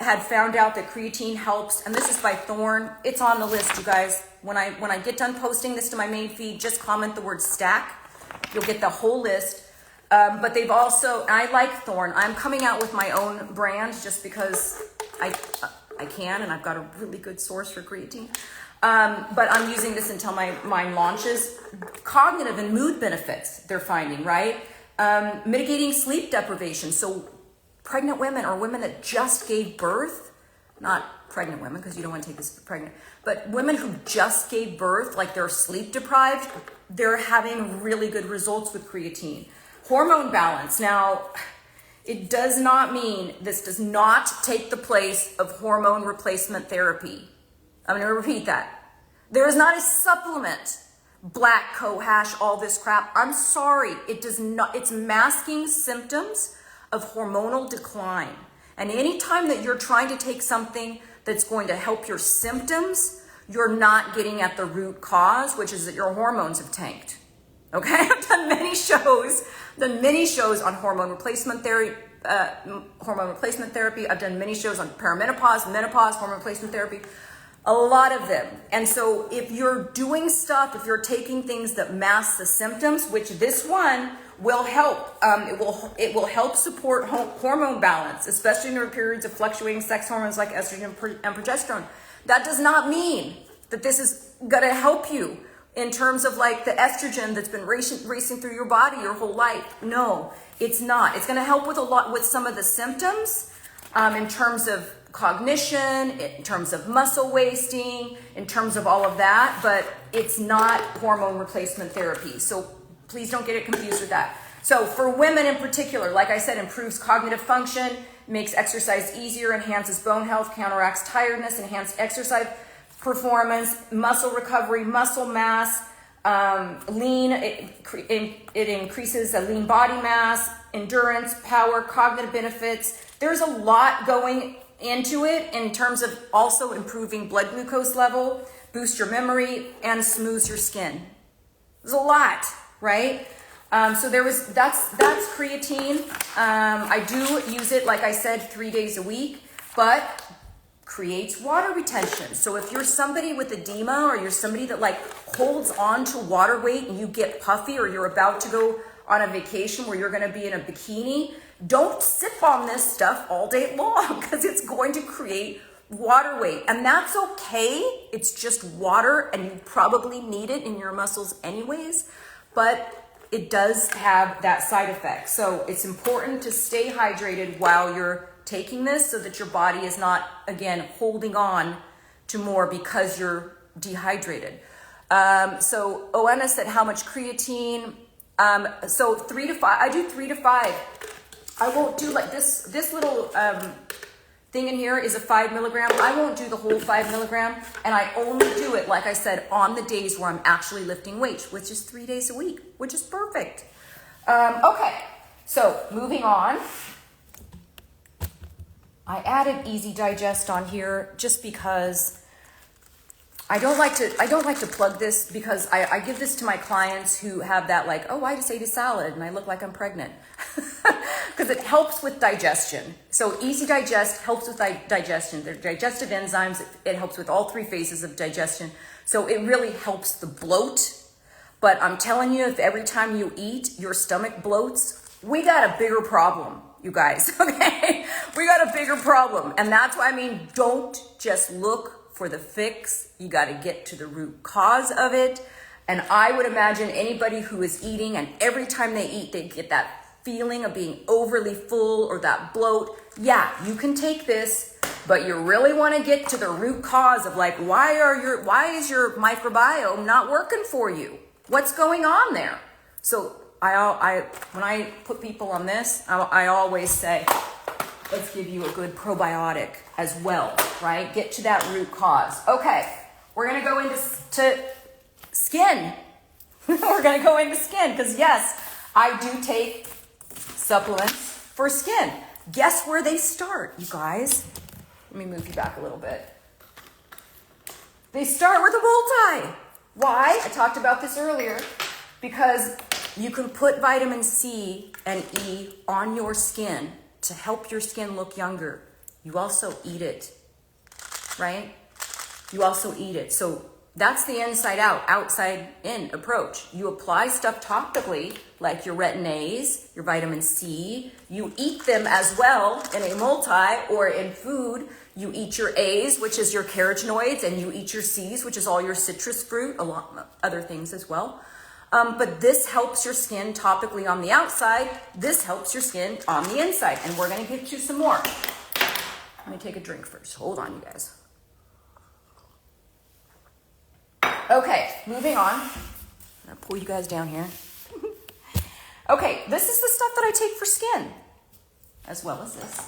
had found out that creatine helps, and this is by Thorne. It's on the list, you guys. When I get done posting this to my main feed, just comment the word stack. You'll get the whole list. But they've also, and I like Thorne. I'm coming out with my own brand just because I can, and I've got a really good source for creatine. But I'm using this until mine launches. Cognitive and mood benefits they're finding, right? Mitigating sleep deprivation. So pregnant women, or women that just gave birth, not pregnant women because you don't want to take this pregnant, but women who just gave birth, like they're sleep deprived, they're having really good results with creatine. Hormone balance. Now, it does not mean, this does not take the place of hormone replacement therapy. I'm going to repeat that. There is not a supplement, black cohash, all this crap. I'm sorry. It does not. It's masking symptoms of hormonal decline. And anytime that you're trying to take something that's going to help your symptoms, you're not getting at the root cause, which is that your hormones have tanked. Okay? I've done many shows on hormone replacement therapy. I've done many shows on perimenopause, menopause, hormone replacement therapy. A lot of them. And so if you're doing stuff, if you're taking things that mask the symptoms, which this one will help, it will help support hormone balance, especially during periods of fluctuating sex hormones like estrogen and progesterone. That does not mean that this is going to help you in terms of like the estrogen that's been racing through your body your whole life. No, it's not. It's going to help with some of the symptoms in terms of cognition, in terms of muscle wasting, in terms of all of that, but it's not hormone replacement therapy. So please don't get it confused with that. So for women in particular, like I said, improves cognitive function, makes exercise easier, enhances bone health, counteracts tiredness, enhanced exercise performance, muscle recovery, muscle mass, lean, it increases a lean body mass, endurance, power, cognitive benefits. There's a lot going into it in terms of also improving blood glucose level, boost your memory, and smooths your skin. There's a lot, right? So that's creatine. I do use it, like I said, 3 days a week, but creates water retention. So if you're somebody with edema, or you're somebody that like holds on to water weight and you get puffy, or you're about to go on a vacation where you're going to be in a bikini, don't sip on this stuff all day long, because it's going to create water weight. And that's okay. It's just water, and you probably need it in your muscles anyways, but it does have that side effect. So it's important to stay hydrated while you're taking this, so that your body is not, again, holding on to more because you're dehydrated. So Oana said, how much creatine? So 3 to 5, I do 3 to 5 I won't do like this little thing in here is a 5 milligram. I won't do the whole 5 milligram, and I only do it, like I said, on the days where I'm actually lifting weights, which is 3 days a week, which is perfect. Okay, so moving on. I added Easy Digest on here just because I don't like to plug this, because I give this to my clients who have that like, oh, I just ate a salad and I look like I'm pregnant. Because it helps with digestion. So Easy Digest helps with digestion. They're digestive enzymes. It helps with all 3 phases of digestion. So it really helps the bloat. But I'm telling you, if every time you eat, your stomach bloats, we got a bigger problem, you guys, okay? We got a bigger problem. And that's why, I mean, don't just look for the fix. You got to get to the root cause of it. And I would imagine anybody who is eating and every time they eat, they get that feeling of being overly full or that bloat. Yeah, you can take this, but you really want to get to the root cause of like, why is your microbiome not working for you? What's going on there? So when I put people on this, I always say, let's give you a good probiotic as well, right? Get to that root cause. Okay, we're going to go into skin. We're going to go into skin because yes, I do take supplements for skin. Guess where they start, you guys? Let me move you back a little bit. They start with a multi. Why? I talked about this earlier. Because you can put vitamin C and E on your skin to help your skin look younger. You also eat it, right? You also eat it. So that's the inside out, outside in approach. You apply stuff topically, like your retin-A's, your vitamin C. You eat them as well in a multi or in food. You eat your A's, which is your carotenoids, and you eat your C's, which is all your citrus fruit, a lot of other things as well. But this helps your skin topically on the outside. This helps your skin on the inside. And we're going to get you some more. Let me take a drink first. Hold on, you guys. Okay, moving on. I'm going to pull you guys down here. Okay, this is the stuff that I take for skin, as well as this.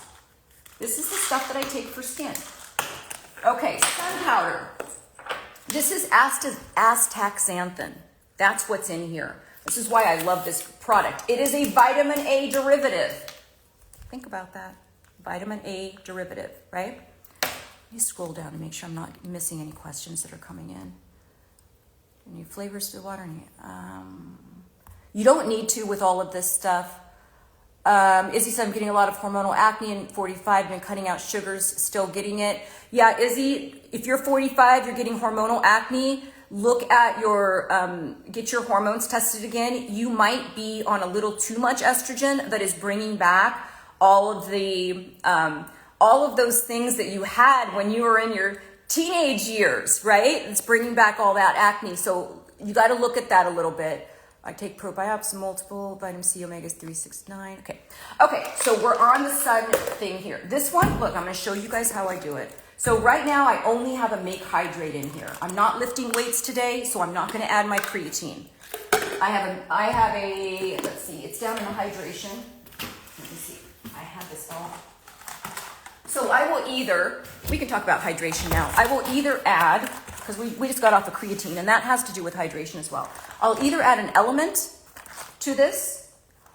This is the stuff that I take for skin. Okay, sun powder. This is Astaxanthin. That's what's in here. This is why I love this product. It is a vitamin A derivative. Think about that. Vitamin A derivative, right? Let me scroll down to make sure I'm not missing any questions that are coming in. Any flavors to the water? You don't need to with all of this stuff. Izzy said, I'm getting a lot of hormonal acne and 45, been cutting out sugars, still getting it. Yeah, Izzy, if you're 45, you're getting hormonal acne, look at your, get your hormones tested again. You might be on a little too much estrogen that is bringing back all of those things that you had when you were in your teenage years, right? It's bringing back all that acne. So you got to look at that a little bit. I take probiotics and multiple vitamin C, omegas 3, 6, 9. Okay, so we're on the sun thing here. This one, look, I'm going to show you guys how I do it. So right now I only have a Make Hydrate in here. I'm not lifting weights today, so I'm not going to add my creatine. I have a, let's see, it's down in the hydration. Let me see, I have this all. So I will either, we can talk about hydration now. I will either add, because we just got off of creatine, and that has to do with hydration as well. I'll either add an element to this,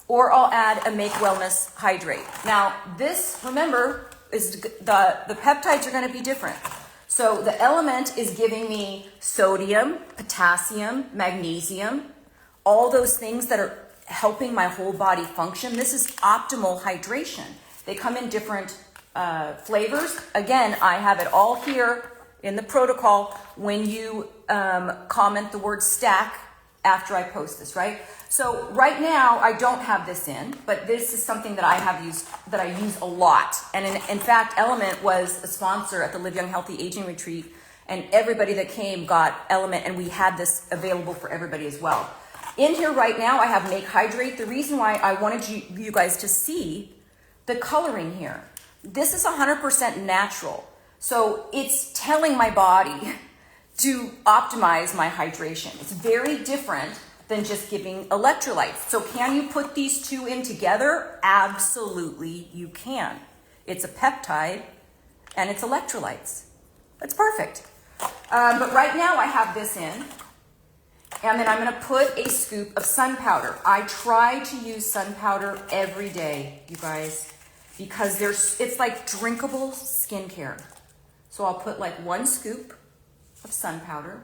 or I'll add a Make Wellness Hydrate. Now, this, remember, is the peptides are going to be different. So the element is giving me sodium, potassium, magnesium, all those things that are helping my whole body function. This is optimal hydration. They come in different flavors. Again, I have it all here in the protocol when you comment the word stack after I post this, right? So right now I don't have this in, but this is something that I use a lot. And in fact, Element was a sponsor at the Live Young Healthy Aging Retreat, and everybody that came got Element, and we had this available for everybody as well. In here right now, I have Make Hydrate. The reason why I wanted you guys to see the coloring here. This is 100% natural. So it's telling my body to optimize my hydration. It's very different than just giving electrolytes. So can you put these two in together? Absolutely, you can. It's a peptide and it's electrolytes. That's perfect. But right now I have this in, and then I'm going to put a scoop of sun powder. I try to use sun powder every day, you guys, because it's like drinkable skincare. So I'll put like 1 scoop of sun powder.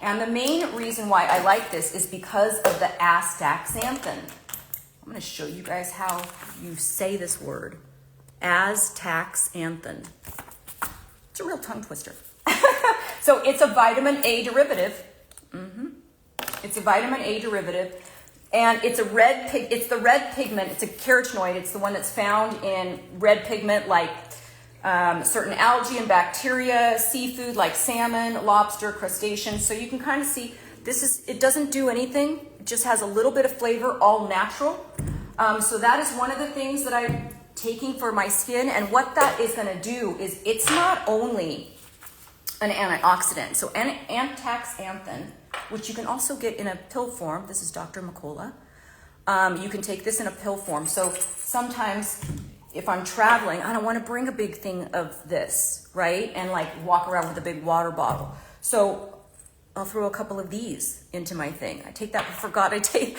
And the main reason why I like this is because of the Astaxanthin. I'm going to show you guys how you say this word. Astaxanthin. It's a real tongue twister. So it's a vitamin A derivative. It's a vitamin A derivative. And it's the red pigment. It's a carotenoid. It's the one that's found in red pigment like certain algae and bacteria, seafood like salmon, lobster, crustaceans. So you can kind of see it doesn't do anything. It just has a little bit of flavor, all natural. So that is one of the things that I'm taking for my skin. And what that is going to do is it's not only an antioxidant. So Antaxanthin, which you can also get in a pill form. This is Dr. McCullough. You can take this in a pill form. So sometimes if I'm traveling, I don't want to bring a big thing of this, right? And like walk around with a big water bottle. So I'll throw a couple of these into my thing. I take that but forgot I take.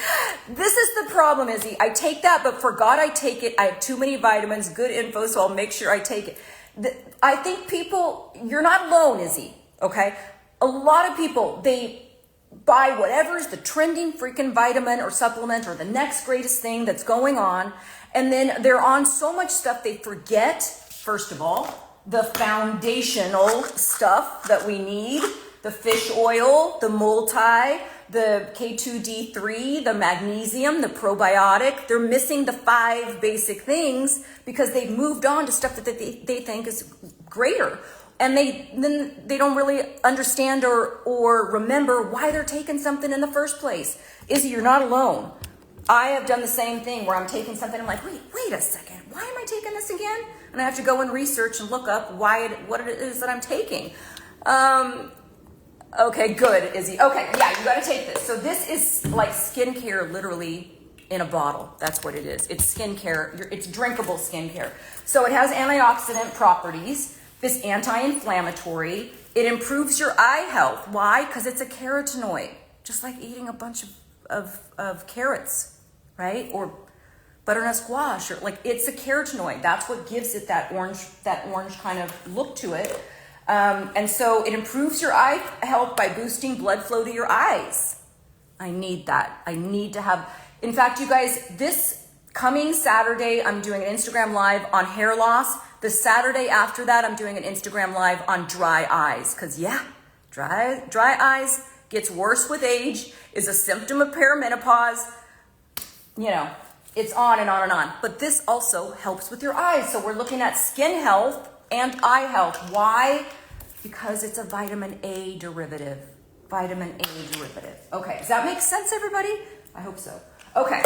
This is the problem, Izzy. I take that but forgot I take it. I have too many vitamins, good info, so I'll make sure I take it. I think people, you're not alone, Izzy, okay? A lot of people, they buy whatever's the trending freaking vitamin or supplement or the next greatest thing that's going on. And then they're on so much stuff they forget, first of all, the foundational stuff that we need, the fish oil, the multi, the K2D3, the magnesium, the probiotic. They're missing the 5 basic things because they've moved on to stuff that they think is greater. And then they don't really understand or remember why they're taking something in the first place. Izzy, you're not alone. I have done the same thing where I'm taking something. I'm like, wait a second. Why am I taking this again? And I have to go and research and look up what it is that I'm taking. Okay, good, Izzy. Okay, yeah, you got to take this. So this is like skincare, literally in a bottle. That's what it is. It's skincare. It's drinkable skincare. So it has antioxidant properties. It's anti-inflammatory. It improves your eye health. Why? Because it's a carotenoid, just like eating a bunch of carrots, right? Or butternut squash, or like it's a carotenoid. That's what gives it that orange kind of look to it. And so it improves your eye health by boosting blood flow to your eyes. I need that. I need to have, in fact, you guys, this coming Saturday, I'm doing an Instagram live on hair loss. The Saturday after that, I'm doing an Instagram live on dry eyes. Because yeah, dry eyes gets worse with age, is a symptom of perimenopause. You know, it's on and on and on. But this also helps with your eyes. So we're looking at skin health and eye health. Why? Because it's a vitamin A derivative. Vitamin A derivative. Okay, does that make sense, everybody? I hope so. Okay.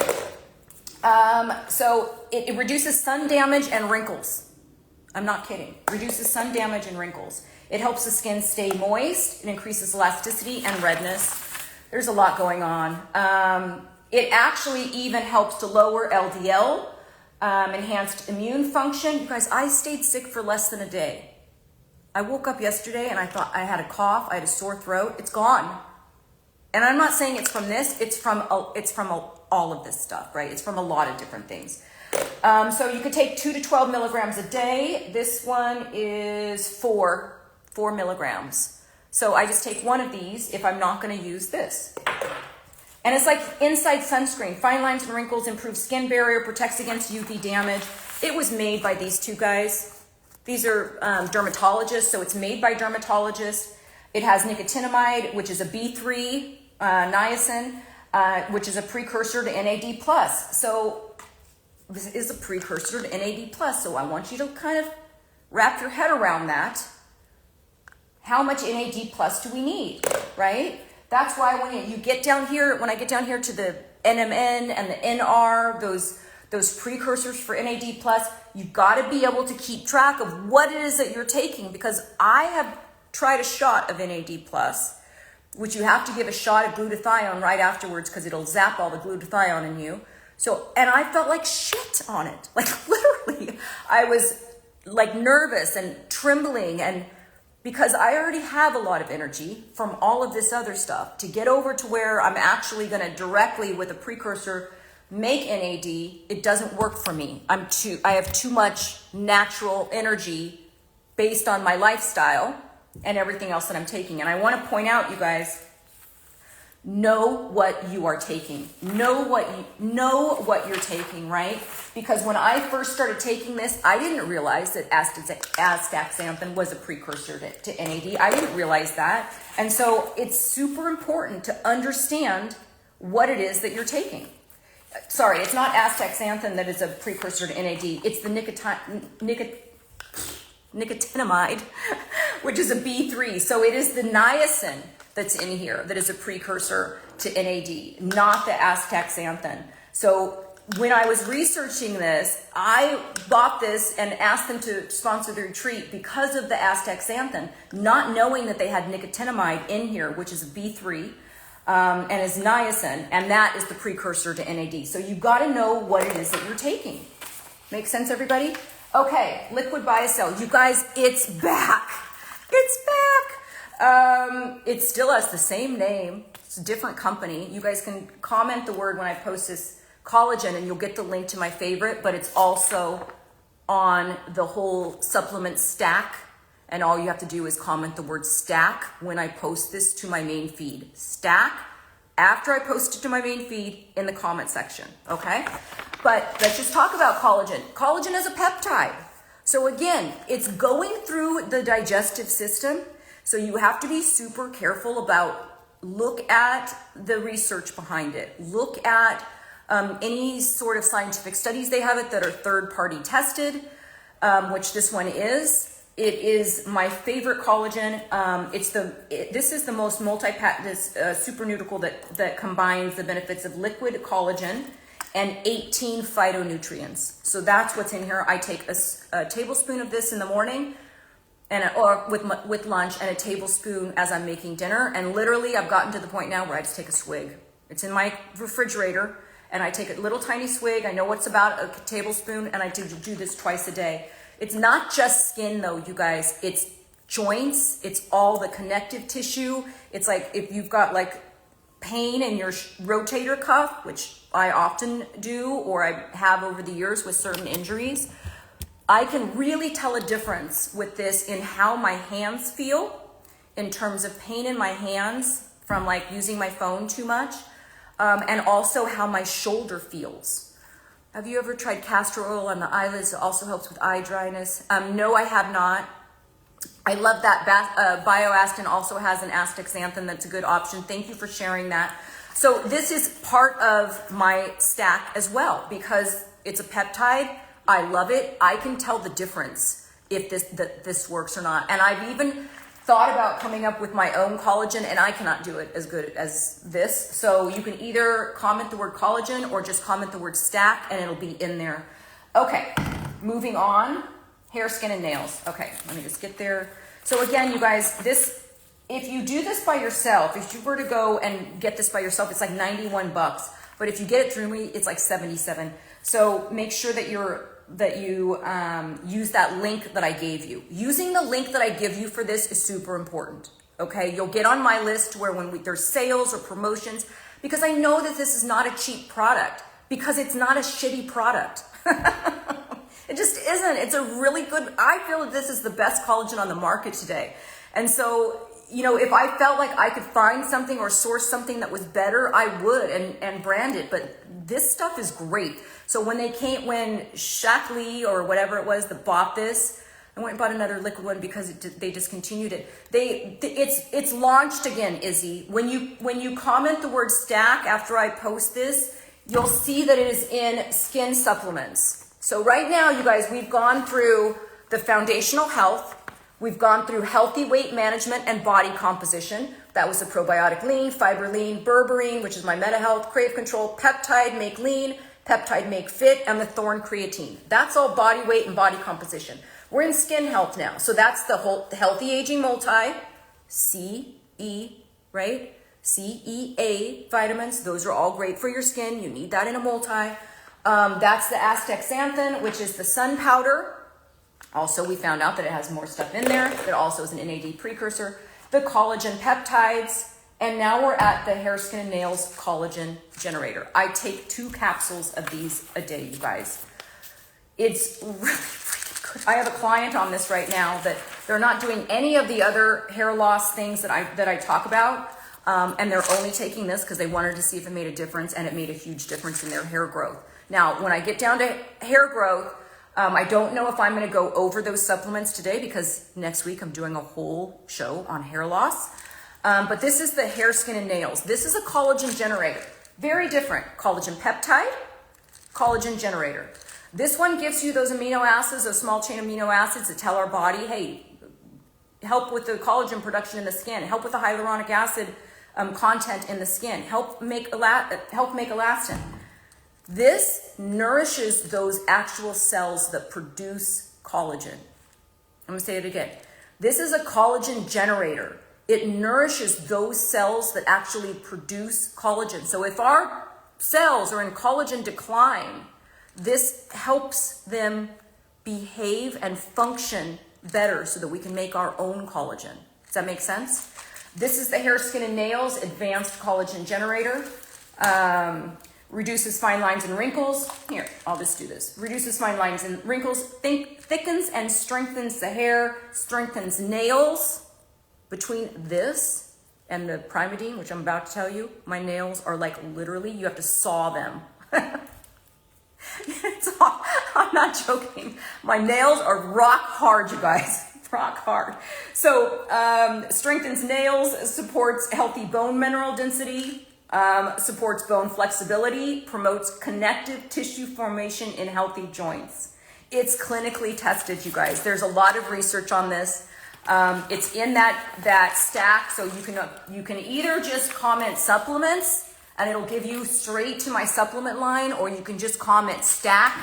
So it reduces sun damage and wrinkles. I'm not kidding. Reduces sun damage and wrinkles. It helps the skin stay moist. It increases elasticity and redness. There's a lot going on. It actually even helps to lower LDL, enhanced immune function. You guys, I stayed sick for less than a day. I woke up yesterday and I thought I had a cough. I had a sore throat. It's gone. And I'm not saying it's from this. It's from all of this stuff, right? It's from a lot of different things. So you could take 2 to 12 milligrams a day. This one is 4 milligrams. So I just take one of these if I'm not going to use this. And it's like inside sunscreen. Fine lines and wrinkles, improves skin barrier, protects against UV damage. It was made by these two guys. These are dermatologists, so it's made by dermatologists. It has nicotinamide, which is a B3 niacin, which is a precursor to NAD+. So this is a precursor to NAD+. So I want you to kind of wrap your head around that. How much NAD+ do we need, right? That's why when you get down here, when I get down here to the NMN and the NR, those precursors for NAD+, you've got to be able to keep track of what it is that you're taking, because I have tried a shot of NAD+. which you have to give a shot of glutathione right afterwards because it'll zap all the glutathione in you. So, and I felt like shit on it. Like literally, I was like nervous and trembling, and because I already have a lot of energy from all of this other stuff, to get over to where I'm actually going to directly with a precursor make NAD, it doesn't work for me. I have too much natural energy based on my lifestyle and everything else that I'm taking. And I want to point out, you guys, know what you are taking. Know what you're taking, right? Because when I first started taking this, I didn't realize that Astaxanthin was a precursor to NAD. I didn't realize that. And so it's super important to understand what it is that you're taking. Sorry, it's not Astaxanthin that is a precursor to NAD. It's the nicotinamide, which is a B3. So it is the niacin that's in here that is a precursor to NAD, not the Astaxanthin. So when I was researching this, I bought this and asked them to sponsor the retreat because of the Astaxanthin, not knowing that they had nicotinamide in here, which is a B3, and is niacin, and that is the precursor to NAD. So you've got to know what it is that you're taking. Make sense, everybody? Okay, Liquid BioCell. You guys, it's back. It's back. It still has the same name. It's a different company. You guys can comment the word when I post this collagen and you'll get the link to my favorite, but it's also on the whole supplement stack. And all you have to do is comment the word stack when I post this to my main feed. Stack after I post it to my main feed in the comment section, okay? But let's just talk about collagen. Collagen is a peptide. So again, it's going through the digestive system. So you have to be super careful about, look at the research behind it. Look at any sort of scientific studies they have it that are third-party tested, which this one is. It is my favorite collagen. This is the most multi-patented supernutrical that combines the benefits of liquid collagen and 18 phytonutrients. So that's what's in here. I take a tablespoon of this in the morning, or with lunch, and a tablespoon as I'm making dinner. And literally, I've gotten to the point now where I just take a swig. It's in my refrigerator, and I take a little tiny swig. I know what's about a tablespoon, and I do this twice a day. It's not just skin, though, you guys. It's joints. It's all the connective tissue. It's like if you've got like pain in your rotator cuff, which I often do, or I have over the years with certain injuries, I can really tell a difference with this in how my hands feel, in terms of pain in my hands from like using my phone too much, and also how my shoulder feels. Have you ever tried castor oil on the eyelids? It also helps with eye dryness. No, I have not. I love that. BioAstin also has an astaxanthin that's a good option. Thank you for sharing that. So this is part of my stack as well because it's a peptide. I love it. I can tell the difference if this works or not. And I've even thought about coming up with my own collagen, and I cannot do it as good as this. So you can either comment the word collagen or just comment the word stack, and it'll be in there. Okay, moving on. Hair, skin, and nails. Okay, let me just get there. So again, you guys, if you do this by yourself, if you were to go and get this by yourself, it's like $91. But if you get it through me, it's like $77. So make sure that you use that link that I gave you. Using the link that I give you for this is super important. Okay, you'll get on my list where there's sales or promotions, because I know that this is not a cheap product, because it's not a shitty product. It just isn't. It's a really good, I feel that this is the best collagen on the market today. And so, you know, if I felt like I could find something or source something that was better, I would and brand it. But this stuff is great. So when Shaq Lee or whatever it was that bought this, I went and bought another liquid one because they discontinued it. It's launched again, Izzy. When you comment the word stack after I post this, you'll see that it is in skin supplements. So right now, you guys, we've gone through the foundational health. We've gone through healthy weight management and body composition. That was the probiotic lean, fiber lean, berberine, which is my meta health, crave control, peptide make lean, peptide make fit, and the thorn creatine. That's all body weight and body composition. We're in skin health now. So that's the whole healthy aging multi, CE, right? C, E, A vitamins. Those are all great for your skin. You need that in a multi. That's the Astaxanthin, which is the sun powder. Also, we found out that it has more stuff in there. It also is an NAD precursor. The collagen peptides. And now we're at the hair, skin, and nails collagen generator. I take 2 capsules of these a day, you guys. It's really, really good. I have a client on this right now that they're not doing any of the other hair loss things that I talk about. And they're only taking this because they wanted to see if it made a difference, and it made a huge difference in their hair growth. Now, when I get down to hair growth, I don't know if I'm going to go over those supplements today because next week I'm doing a whole show on hair loss. But this is the hair, skin, and nails. This is a collagen generator. Very different. Collagen peptide, collagen generator. This one gives you those amino acids, those small chain amino acids that tell our body, hey, help with the collagen production in the skin, help with the hyaluronic acid content in the skin, help make elastin. This nourishes those actual cells that produce collagen. I'm going to say it again. This is a collagen generator. It nourishes those cells that actually produce collagen. So if our cells are in collagen decline, this helps them behave and function better so that we can make our own collagen. Does that make sense? This is the hair, skin, and nails advanced collagen generator. Reduces fine lines and wrinkles. Here, I'll just do this. Reduces fine lines and wrinkles, thickens and strengthens the hair, strengthens nails. Between this and the Primadine, which I'm about to tell you, my nails are like literally, you have to saw them. I'm not joking. My nails are rock hard, you guys. Rock hard. So strengthens nails, supports healthy bone mineral density, supports bone flexibility, promotes connective tissue formation in healthy joints. It's clinically tested, you guys. There's a lot of research on this. It's in that stack, so you can either just comment supplements and it'll give you straight to my supplement line, or you can just comment stack.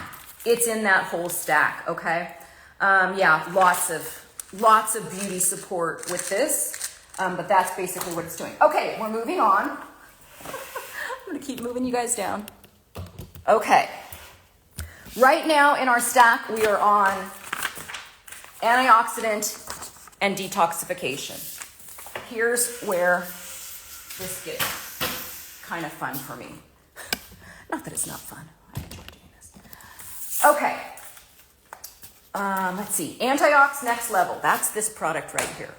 It's in that whole stack, okay? Yeah, lots of beauty support with this, but that's basically what it's doing. Okay, we're moving on. I'm gonna keep moving you guys down. Okay, right now in our stack, we are on antioxidant and detoxification. Here's where this gets kind of fun for me. Not that it's not fun. I enjoy doing this. Okay. Let's see. Antiox Next Level. That's this product right here.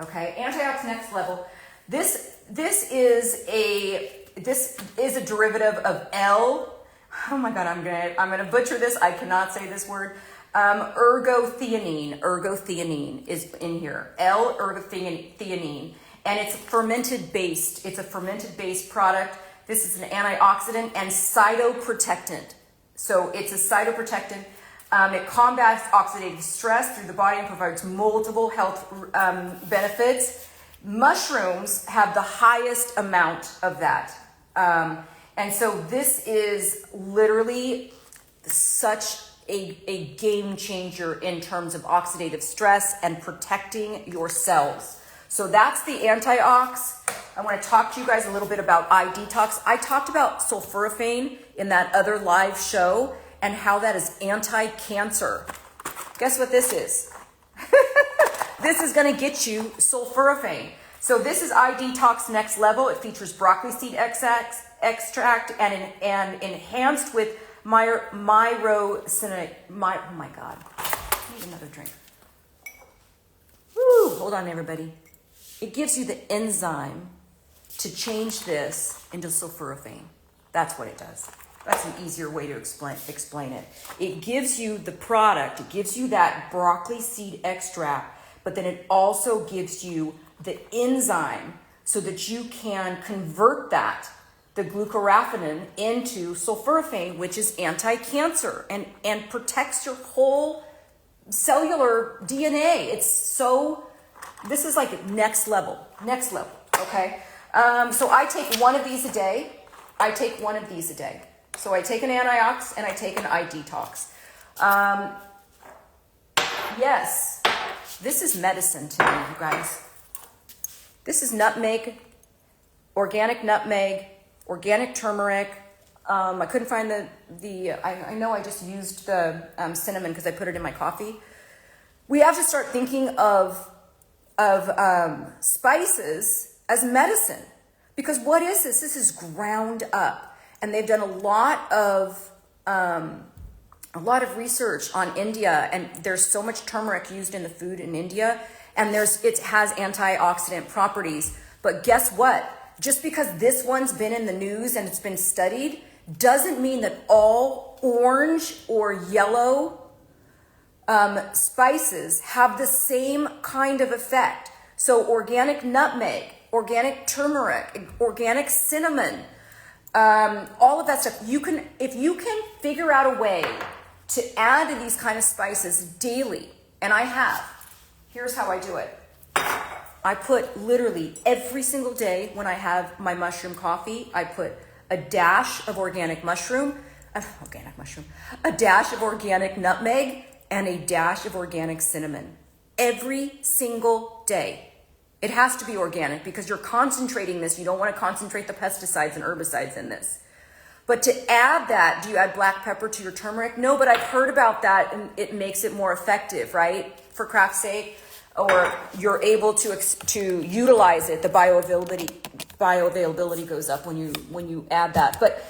Okay. Antiox Next Level. This is a derivative of L. Oh my God, I'm gonna butcher this. I cannot say this word. Ergothioneine. Ergothioneine is in here. L-ergothioneine. And it's fermented based. It's a fermented based product. This is an antioxidant and cytoprotectant. So it's a cytoprotectant. It combats oxidative stress through the body and provides multiple health benefits. Mushrooms have the highest amount of that. And so this is literally such a game changer in terms of oxidative stress and protecting your cells. So that's the Antiox. I want to talk to you guys a little bit about eye detox. I talked about sulforaphane in that other live show and how that is anti-cancer. Guess what this is? This is going to get you sulforaphane. So this is eye detox next level. It features broccoli seed extract and enhanced with myrosinate. Oh my God. I need another drink. Woo, hold on everybody. It gives you the enzyme to change this into sulforaphane. That's what it does. That's an easier way to explain it. It gives you the product, it gives you that broccoli seed extract, but then it also gives you the enzyme so that you can convert that, the glucoraphanin, into sulforaphane, which is anti-cancer and protects your whole cellular DNA. This is like next level, okay? So I take one of these a day. So I take an antiox and I take an eye detox. Yes, this is medicine to me, you guys. This is nutmeg, organic turmeric. I couldn't find I know I just used the cinnamon because I put it in my coffee. We have to start thinking of spices as medicine, because what is this? This is ground up, and they've done a lot of research on India, and there's so much turmeric used in the food in India, and it has antioxidant properties. But guess what? Just because this one's been in the news and it's been studied doesn't mean that all orange or yellow spices have the same kind of effect. So organic nutmeg, organic turmeric, organic cinnamon, all of that stuff. If you can figure out a way to add these kind of spices daily, and I have, here's how I do it. I put literally every single day when I have my mushroom coffee, I put a dash of organic mushroom, a dash of organic nutmeg, and a dash of organic cinnamon every single day. It has to be organic because you're concentrating this. You don't want to concentrate the pesticides and herbicides in this. But to add that, do you add black pepper to your turmeric? No, but I've heard about that, and it makes it more effective, right? For craft's sake, or you're able to utilize it. The bioavailability goes up when you add that. But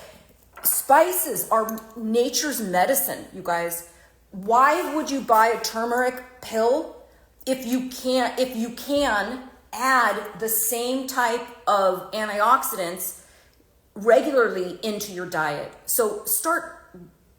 spices are nature's medicine, you guys. Why would you buy a turmeric pill if you can add the same type of antioxidants regularly into your diet? So start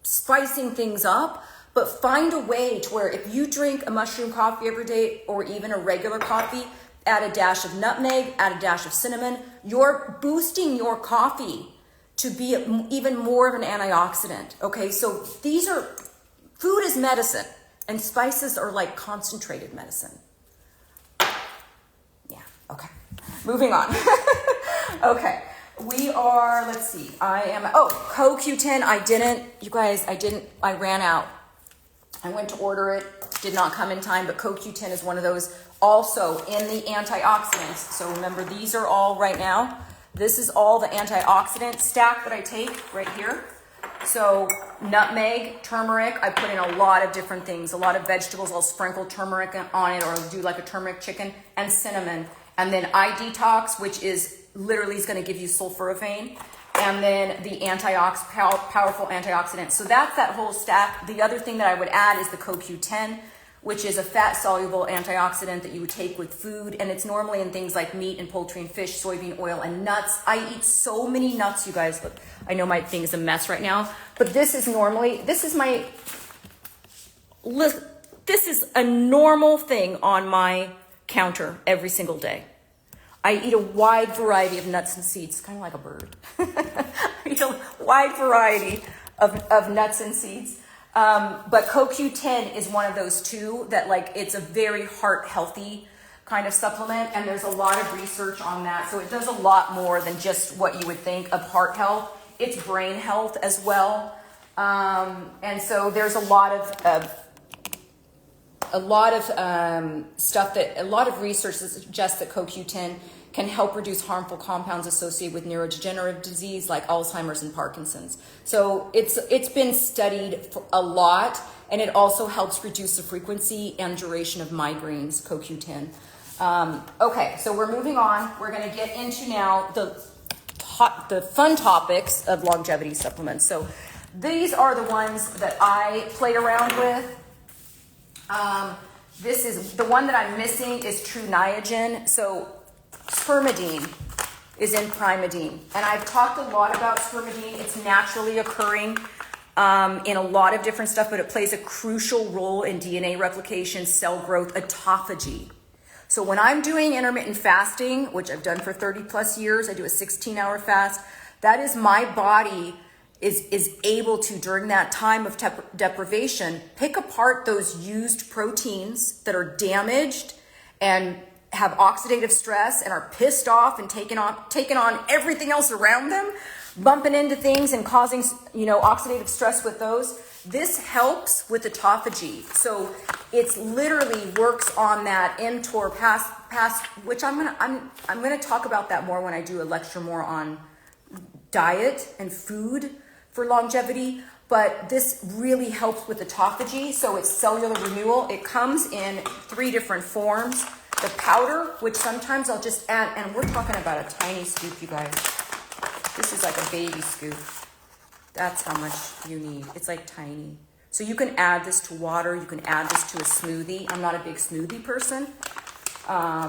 spicing things up, but find a way to where if you drink a mushroom coffee every day, or even a regular coffee, add a dash of nutmeg, add a dash of cinnamon, you're boosting your coffee to be even more of an antioxidant. Okay, so food is medicine, and spices are like concentrated medicine. Yeah, okay. Moving on. Okay, we are, let's see, CoQ10, I ran out. I went to order it, did not come in time, but CoQ10 is one of those also in the antioxidants. So remember, these are all right now. This is all the antioxidant stack that I take right here. So nutmeg, turmeric, I put in a lot of different things, a lot of vegetables. I'll sprinkle turmeric on it, or I'll do like a turmeric chicken, and cinnamon. And then detox, which is literally is going to give you sulforaphane. And then the powerful antioxidants. So that's that whole stack. The other thing that I would add is the CoQ10, which is a fat-soluble antioxidant that you would take with food. And it's normally in things like meat and poultry and fish, soybean oil, and nuts. I eat so many nuts, you guys. Look, I know my thing is a mess right now. But this is a normal thing on my counter every single day. I eat a wide variety of nuts and seeds, kind of like a bird. I eat a wide variety of nuts and seeds. But CoQ10 is one of those too that it's a very heart healthy kind of supplement. And there's a lot of research on that. So it does a lot more than just what you would think of heart health. It's brain health as well. And so there's a lot of research that suggests that CoQ10 can help reduce harmful compounds associated with neurodegenerative disease like Alzheimer's and Parkinson's. So it's been studied a lot, and it also helps reduce the frequency and duration of migraines, CoQ10. Okay, so we're moving on. We're going to get into now the fun topics of longevity supplements. So these are the ones that I played around with. This is the one that I'm missing is True Niagen. So Spermidine is in Primadine. And I've talked a lot about Spermidine. It's naturally occurring in a lot of different stuff, but it plays a crucial role in DNA replication, cell growth, autophagy. So when I'm doing intermittent fasting, which I've done for 30 plus years, I do a 16-hour fast, that is my body is able to, during that time of deprivation, pick apart those used proteins that are damaged and have oxidative stress and are pissed off and taking on everything else around them, bumping into things and causing, oxidative stress with those. this helps with autophagy. So it's literally works on that mTOR pass, which I'm gonna talk about that more when I do a lecture more on diet and food for longevity. But this really helps with autophagy. So it's cellular renewal. It comes in 3 different forms. The powder, which sometimes I'll just add, and we're talking about a tiny scoop, you guys. This is like a baby scoop. That's how much you need. It's like tiny. So you can add this to water. You can add this to a smoothie. I'm not a big smoothie person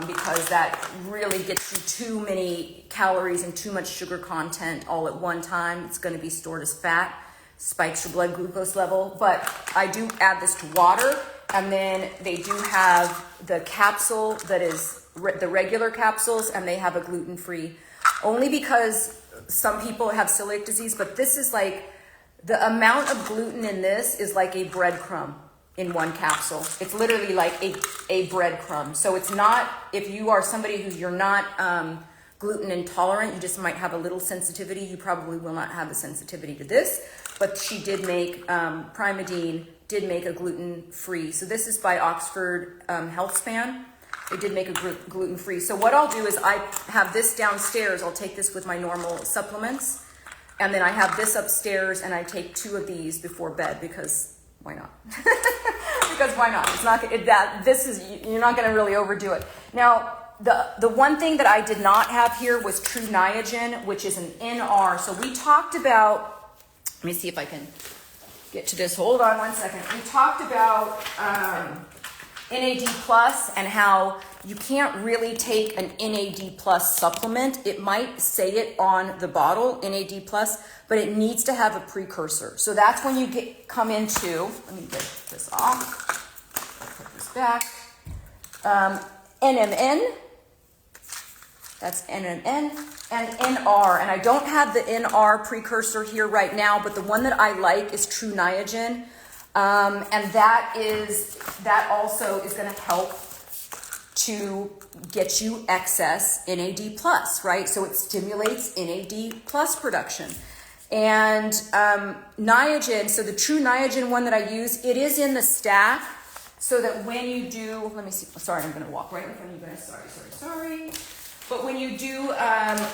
because that really gets you too many calories and too much sugar content all at one time. It's going to be stored as fat, spikes your blood glucose level. But I do add this to water. And then they do have the capsule that is the regular capsules, and they have a gluten-free, only because some people have celiac disease, but this is like, the amount of gluten in this is like a breadcrumb in one capsule. It's literally like a breadcrumb. So it's not, if you are somebody who you're not gluten intolerant, you just might have a little sensitivity, you probably will not have a sensitivity to this. But she did make, Primadine did make a gluten-free. So this is by Oxford Healthspan. They did make a gluten-free. So what I'll do is I have this downstairs. I'll take this with my normal supplements. And then I have this upstairs, and I take 2 of these before bed because why not? Because why not? It's not you're not going to really overdo it. Now, the one thing that I did not have here was True Niagen, which is an NR. So we talked about, let me see if I can get to this. Hold on one second. We talked about NAD plus and how you can't really take an NAD plus supplement. It might say it on the bottle, NAD plus, but it needs to have a precursor. So that's when you come into, let me get this off, put this back, NMN, that's NMN, and NR. And I don't have the NR precursor here right now, but the one that I like is True Niagen. And that also is going to help to get you excess NAD plus, right? So it stimulates NAD plus production. And Niagen, so the True Niagen one that I use, it is in the stack so that when you do, let me see, sorry, I'm going to walk right in front of you guys, sorry. But when you do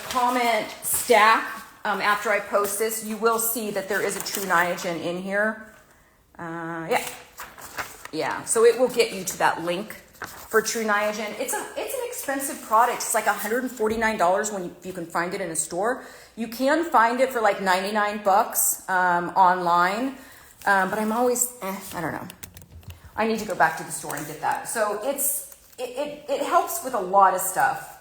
comment stack after I post this, you will see that there is a True Niagen in here. Yeah. So it will get you to that link for True Niagen. It's an expensive product. It's like $149 when you can find it in a store. You can find it for like $99 online, but I'm always I don't know. I need to go back to the store and get that. So it helps with a lot of stuff.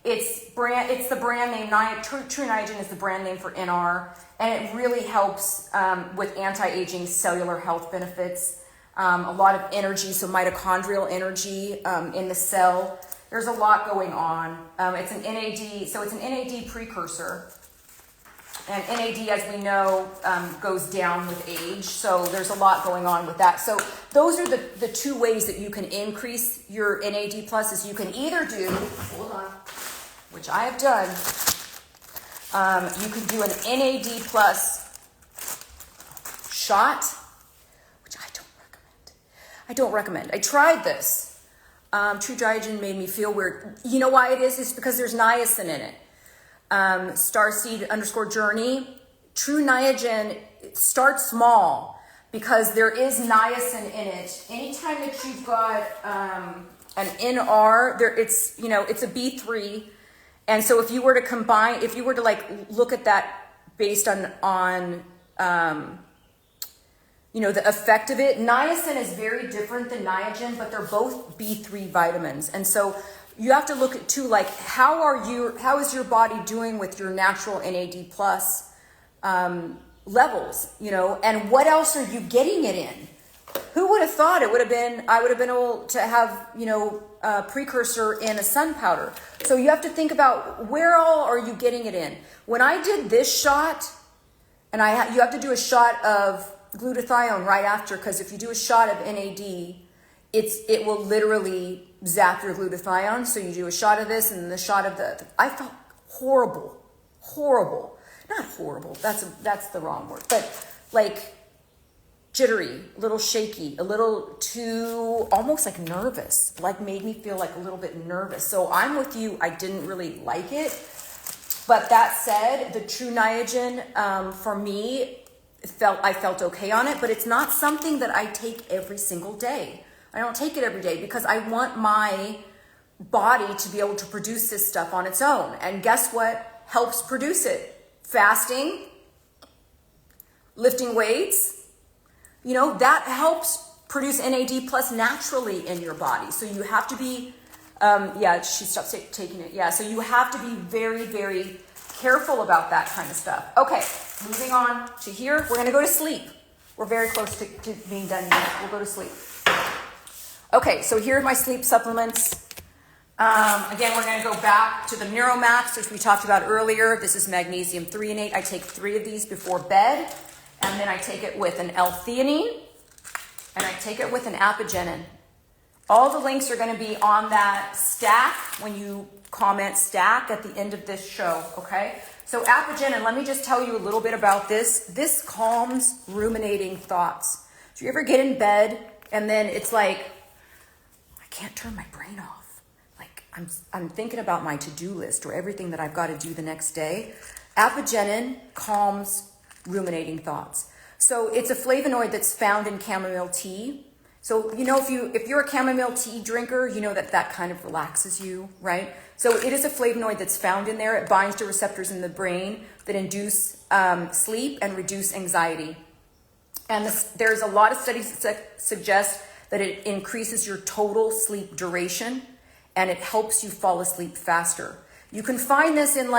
It's the brand name. True Niagen is the brand name for NR, and it really helps with anti-aging cellular health benefits. A lot of energy, so mitochondrial energy in the cell. There's a lot going on. It's an NAD, so it's an NAD precursor. And NAD, as we know, goes down with age. So there's a lot going on with that. So those are the 2 ways that you can increase your NAD plus. Is you can either do, hold on, which I have done. You can do an NAD plus shot, which I don't recommend. I tried this. True Niagen made me feel weird. You know why it is? It's because there's niacin in it. Starseed_journey. True Niagen, start small because there is niacin in it. Anytime that you've got an NR, it's a B3, and so if you were to like look at that based on the effect of it, niacin is very different than Niagen, but they're both B3 vitamins, and so you have to look at too, like how is your body doing with your natural NAD plus levels, and what else are you getting it in? Who would have thought I would have been able to have, a precursor in a sun powder. So you have to think about where all are you getting it in. When I did this shot, and you have to do a shot of glutathione right after, because if you do a shot of NAD, it will literally zap your glutathione. So you do a shot of this and the shot of I felt horrible. Not horrible. That's the wrong word. But like jittery, a little shaky, a little too, almost like nervous, like made me feel like a little bit nervous. So I'm with you, I didn't really like it. But that said, the True Niagen, for me, I felt okay on it, but it's not something that I take every single day. I don't take it every day because I want my body to be able to produce this stuff on its own. And guess what helps produce it? Fasting, lifting weights, that helps produce NAD plus naturally in your body. So you have to be, she stopped taking it. Yeah, so you have to be very, very careful about that kind of stuff. Okay, moving on to here. We're going to go to sleep. We're very close to being done here. We'll go to sleep. Okay, so here are my sleep supplements. Again, we're going to go back to the Neuromax, which we talked about earlier. This is magnesium threonate. I take 3 of these before bed, and then I take it with an L-theanine, and I take it with an Apigenin. All the links are going to be on that stack when you comment stack at the end of this show, okay? So Apigenin, let me just tell you a little bit about this. This calms ruminating thoughts. So you ever get in bed and then it's like, I can't turn my brain off. Like I'm thinking about my to-do list or everything that I've got to do the next day. Apigenin calms ruminating thoughts. So it's a flavonoid that's found in chamomile tea. So, if you're a chamomile tea drinker, you know that kind of relaxes you, right? So it is a flavonoid that's found in there. It binds to receptors in the brain that induce sleep and reduce anxiety. And there's a lot of studies that suggest that it increases your total sleep duration and it helps you fall asleep faster. You can find this in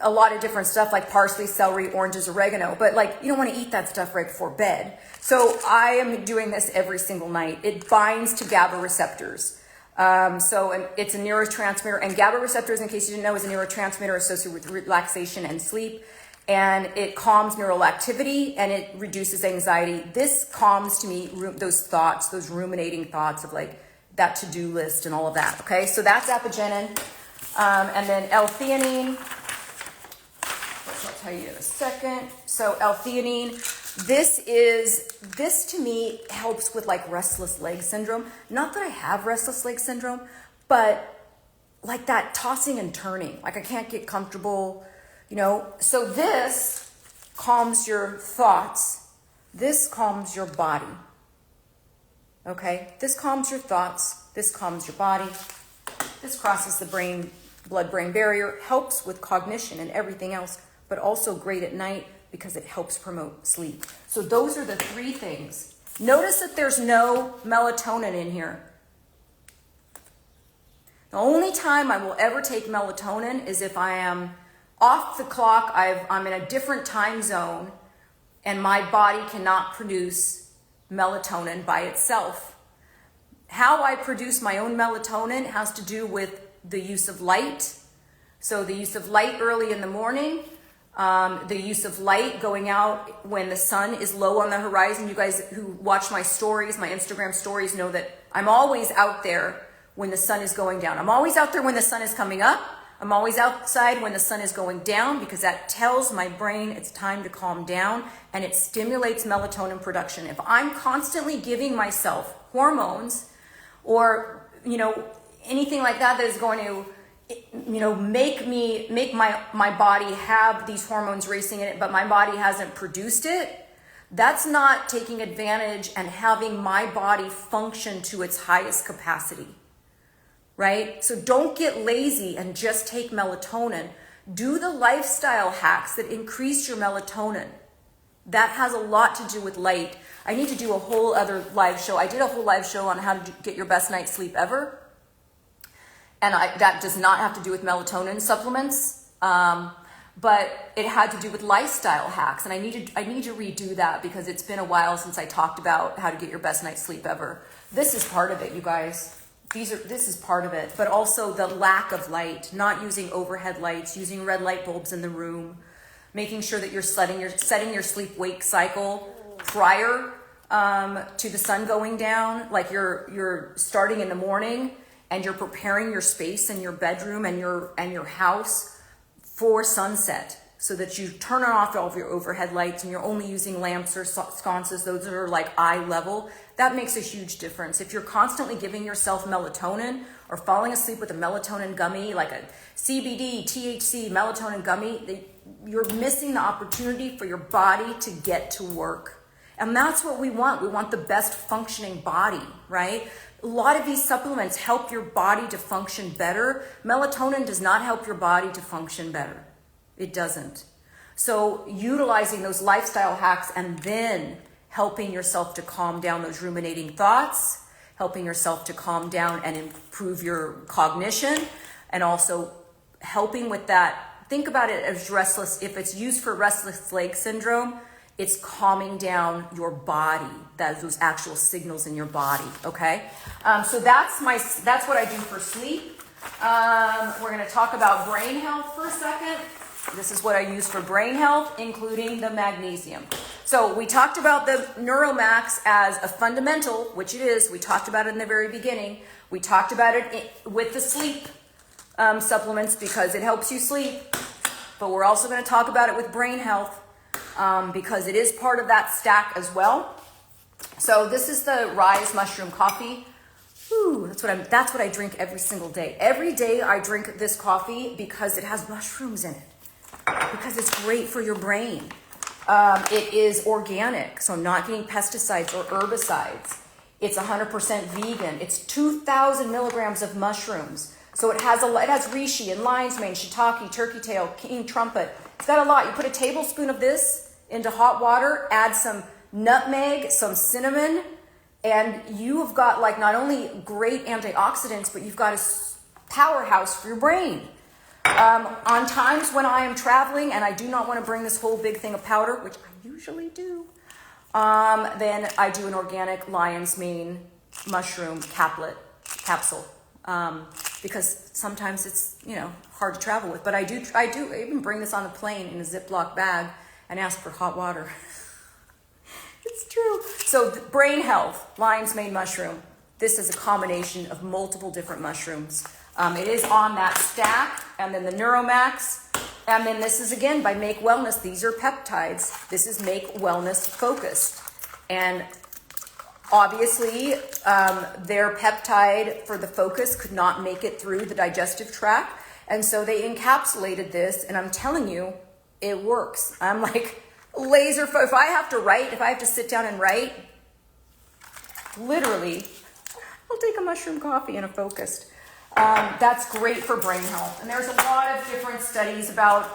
a lot of different stuff like parsley, celery, oranges, oregano, but you don't want to eat that stuff right before bed. So I am doing this every single night. It binds to GABA receptors. So it's a neurotransmitter, and GABA receptors, in case you didn't know, is a neurotransmitter associated with relaxation and sleep. And it calms neural activity and it reduces anxiety. This calms to me those thoughts, those ruminating thoughts of that to-do list and all of that. Okay, so that's Apigenin. And then L-theanine. I'll tell you in a second. So L-theanine, this to me helps with restless leg syndrome. Not that I have restless leg syndrome, but that tossing and turning. I can't get comfortable, So this calms your thoughts. This calms your body. Okay? This calms your thoughts. This calms your body. This crosses the blood-brain barrier, helps with cognition and everything else, but also great at night because it helps promote sleep. So those are the 3 things. Notice that there's no melatonin in here. The only time I will ever take melatonin is if I am off the clock, I'm in a different time zone, and my body cannot produce melatonin by itself. How I produce my own melatonin has to do with the use of light. So the use of light early in the morning, the use of light going out when the sun is low on the horizon. You guys who watch my stories, my Instagram stories, know that I'm always out there when the sun is going down. I'm always out there when the sun is coming up. I'm always outside when the sun is going down because that tells my brain it's time to calm down and it stimulates melatonin production. If I'm constantly giving myself hormones or, anything like that is going to make my body have these hormones racing in it, but my body hasn't produced it, that's not taking advantage and having my body function to its highest capacity, right? So don't get lazy and just take melatonin. Do the lifestyle hacks that increase your melatonin. That has a lot to do with light. I need to do a whole other live show. I did a whole live show on how to get your best night's sleep ever. And that does not have to do with melatonin supplements, but it had to do with lifestyle hacks. And I need to redo that because it's been a while since I talked about how to get your best night's sleep ever. This is part of it, you guys. This is part of it, but also the lack of light, not using overhead lights, using red light bulbs in the room, making sure that you're setting your sleep-wake cycle prior to the sun going down, like you're starting in the morning and you're preparing your space and your bedroom and your house for sunset. so that you turn off all of your overhead lights and you're only using lamps or sconces, those that are like eye level, that makes a huge difference. If you're constantly giving yourself melatonin or falling asleep with a melatonin gummy, like a CBD, THC, melatonin gummy, you're missing the opportunity for your body to get to work. And that's what we want. We want the best functioning body, right? A lot of these supplements help your body to function better. Melatonin does not help your body to function better. It doesn't. So utilizing those lifestyle hacks and then helping yourself to calm down those ruminating thoughts, helping yourself to calm down and improve your cognition, and also helping with that. Think about it as restless. If it's used for restless leg syndrome, it's calming down your body, those actual signals in your body, okay? So that's what I do for sleep. We're gonna talk about brain health for a second. This is what I use for brain health, including the magnesium. So we talked about the Neuromax as a fundamental, which it is. We talked about it in the very beginning. We talked about it with the sleep supplements because it helps you sleep. But we're also going to talk about it with brain health because it is part of that stack as well. So this is the Rise Mushroom Coffee. Ooh, that's what I drink every single day. Every day I drink this coffee because it has mushrooms in it. Because it's great for your brain. It is organic, so not getting pesticides or herbicides. It's 100% vegan. It's 2,000 milligrams of mushrooms. So it has reishi and lion's mane, shiitake, turkey tail, king trumpet. It's got a lot. You put a tablespoon of this into hot water, add some nutmeg, some cinnamon, and you have got like not only great antioxidants, but you've got a powerhouse for your brain. On times when I am traveling and I do not want to bring this whole big thing of powder, which I usually do, then I do an organic lion's mane mushroom capsule. Because sometimes it's, hard to travel with. But I even bring this on the plane in a Ziploc bag and ask for hot water. It's true. So brain health, lion's mane mushroom. This is a combination of multiple different mushrooms. It is on that stack, and then the Neuromax, and then this is again by Make Wellness. These are peptides. This is Make Wellness focused, and obviously their peptide for the focus could not make it through the digestive tract, and so they encapsulated this. And I'm telling you, it works. I'm like laser. If I have to sit down and write, literally, I'll take a mushroom coffee and a focused. That's great for brain health. And there's a lot of different studies about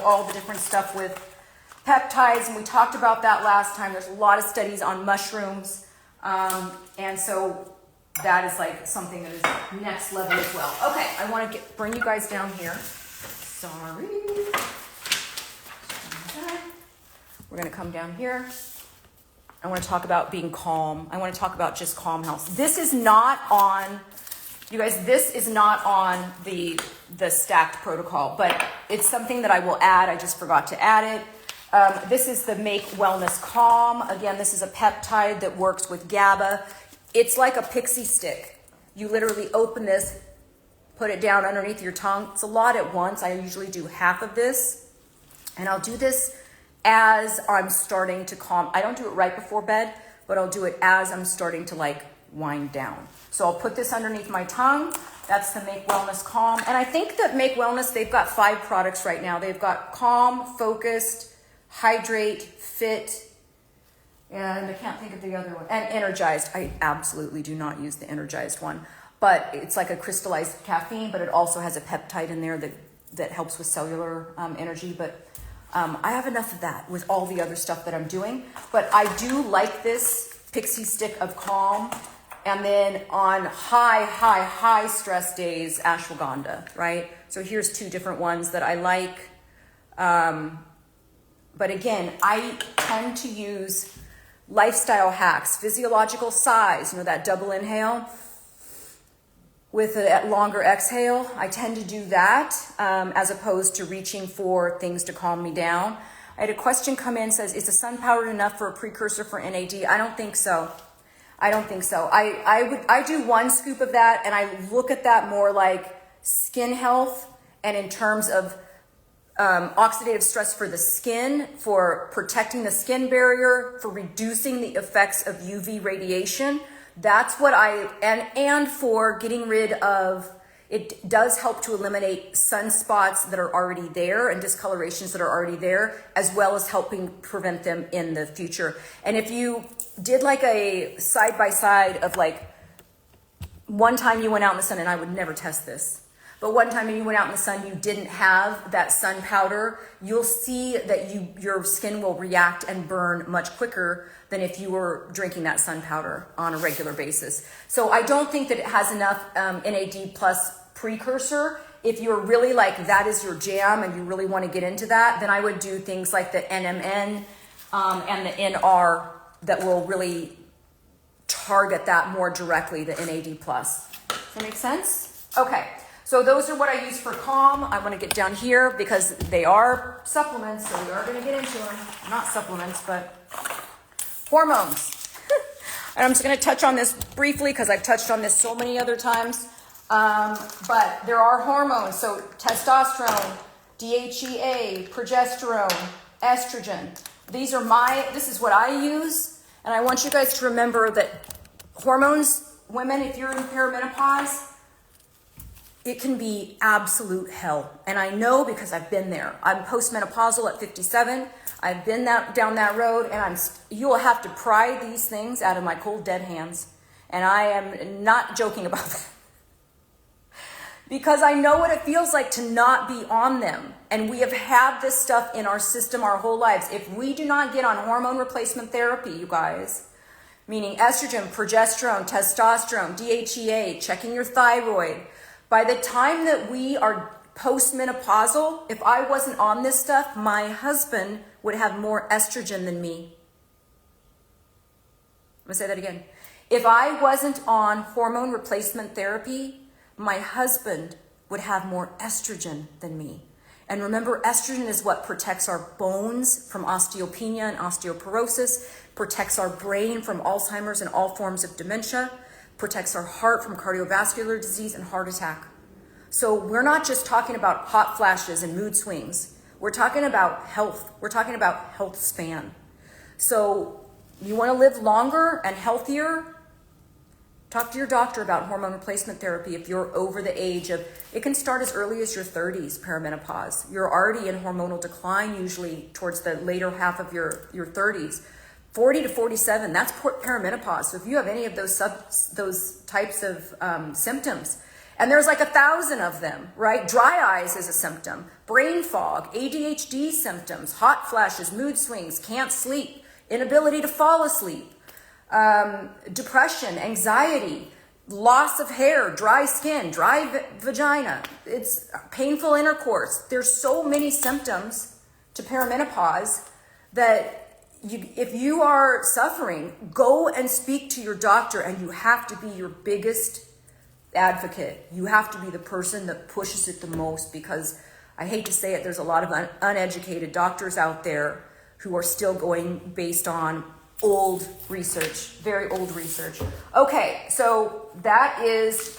all the different stuff with peptides, and we talked about that last time. There's a lot of studies on mushrooms, and so that is like something that is next level as well. Okay, I want to bring you guys down here. Sorry. We're going to come down here. I want to talk about being calm. I want to talk about just calm health. This is not on... You guys, this is not on the stacked protocol, but it's something that I will add. I just forgot to add it. This is the Make Wellness Calm. Again, this is a peptide that works with GABA. It's like a pixie stick. You literally open this, put it down underneath your tongue. It's a lot at once. I usually do half of this, and I'll do this as I'm starting to calm. I don't do it right before bed, but I'll do it as I'm starting to wind down. So I'll put this underneath my tongue. That's the Make Wellness Calm. And I think that Make Wellness, they've got 5 products right now. They've got Calm, Focused, Hydrate, Fit, and I can't think of the other one. And Energized. I absolutely do not use the Energized one. But it's like a crystallized caffeine, but it also has a peptide in there that helps with cellular energy. But I have enough of that with all the other stuff that I'm doing. But I do like this pixie stick of Calm. And then on high stress days, ashwagandha, right? So here's 2 different ones that I like. But again, I tend to use lifestyle hacks, physiological sighs, that double inhale with a longer exhale. I tend to do that as opposed to reaching for things to calm me down. I had a question come in, says, is the sun powder enough for a precursor for NAD? I don't think so. I do 1 scoop of that, and I look at that more like skin health and in terms of oxidative stress for the skin, for protecting the skin barrier, for reducing the effects of UV radiation. That's what and for getting rid of, it does help to eliminate sunspots that are already there and discolorations that are already there, as well as helping prevent them in the future. And if you did like a side-by-side of like, one time you went out in the sun, and I would never test this, but one time you went out in the sun, you didn't have that sun powder, you'll see that your skin will react and burn much quicker than if you were drinking that sun powder on a regular basis. So I don't think that it has enough NAD plus precursor. If you're really like, that is your jam and you really want to get into that, then I would do things like the NMN and the NR that will really target that more directly, the NAD plus. Does that make sense? Okay. So those are what I use for calm. I want to get down here because they are supplements, so we are going to get into them. Not supplements, but hormones. And I'm just going to touch on this briefly because I've touched on this so many other times. But there are hormones. So testosterone, DHEA, progesterone, estrogen. This is what I use. And I want you guys to remember that hormones, women, if you're in perimenopause, it can be absolute hell. And I know because I've been there. I'm postmenopausal at 57. I've been down that road, and you will have to pry these things out of my cold, dead hands. And I am not joking about that. Because I know what it feels like to not be on them. And we have had this stuff in our system our whole lives. If we do not get on hormone replacement therapy, you guys, meaning estrogen, progesterone, testosterone, DHEA, checking your thyroid, by the time that we are postmenopausal, if I wasn't on this stuff, my husband would have more estrogen than me. I'm gonna say that again. If I wasn't on hormone replacement therapy, my husband would have more estrogen than me. And remember, estrogen is what protects our bones from osteopenia and osteoporosis, protects our brain from Alzheimer's and all forms of dementia, protects our heart from cardiovascular disease and heart attack. So we're not just talking about hot flashes and mood swings. We're talking about health. We're talking about health span. So you want to live longer and healthier? Talk to your doctor about hormone replacement therapy if you're over the age of, it can start as early as your 30s, perimenopause. You're already in hormonal decline usually towards the later half of your 30s. 40 to 47, that's perimenopause. So if you have any of those types of symptoms, and there's like 1,000 of them, right? Dry eyes is a symptom, brain fog, ADHD symptoms, hot flashes, mood swings, can't sleep, inability to fall asleep, depression, anxiety, loss of hair, dry skin, dry vagina, it's painful intercourse. There's so many symptoms to perimenopause that if you are suffering, go and speak to your doctor, and you have to be your biggest advocate. You have to be the person that pushes it the most, because I hate to say it, there's a lot of uneducated doctors out there who are still going based on old research, very old research. Okay, so that is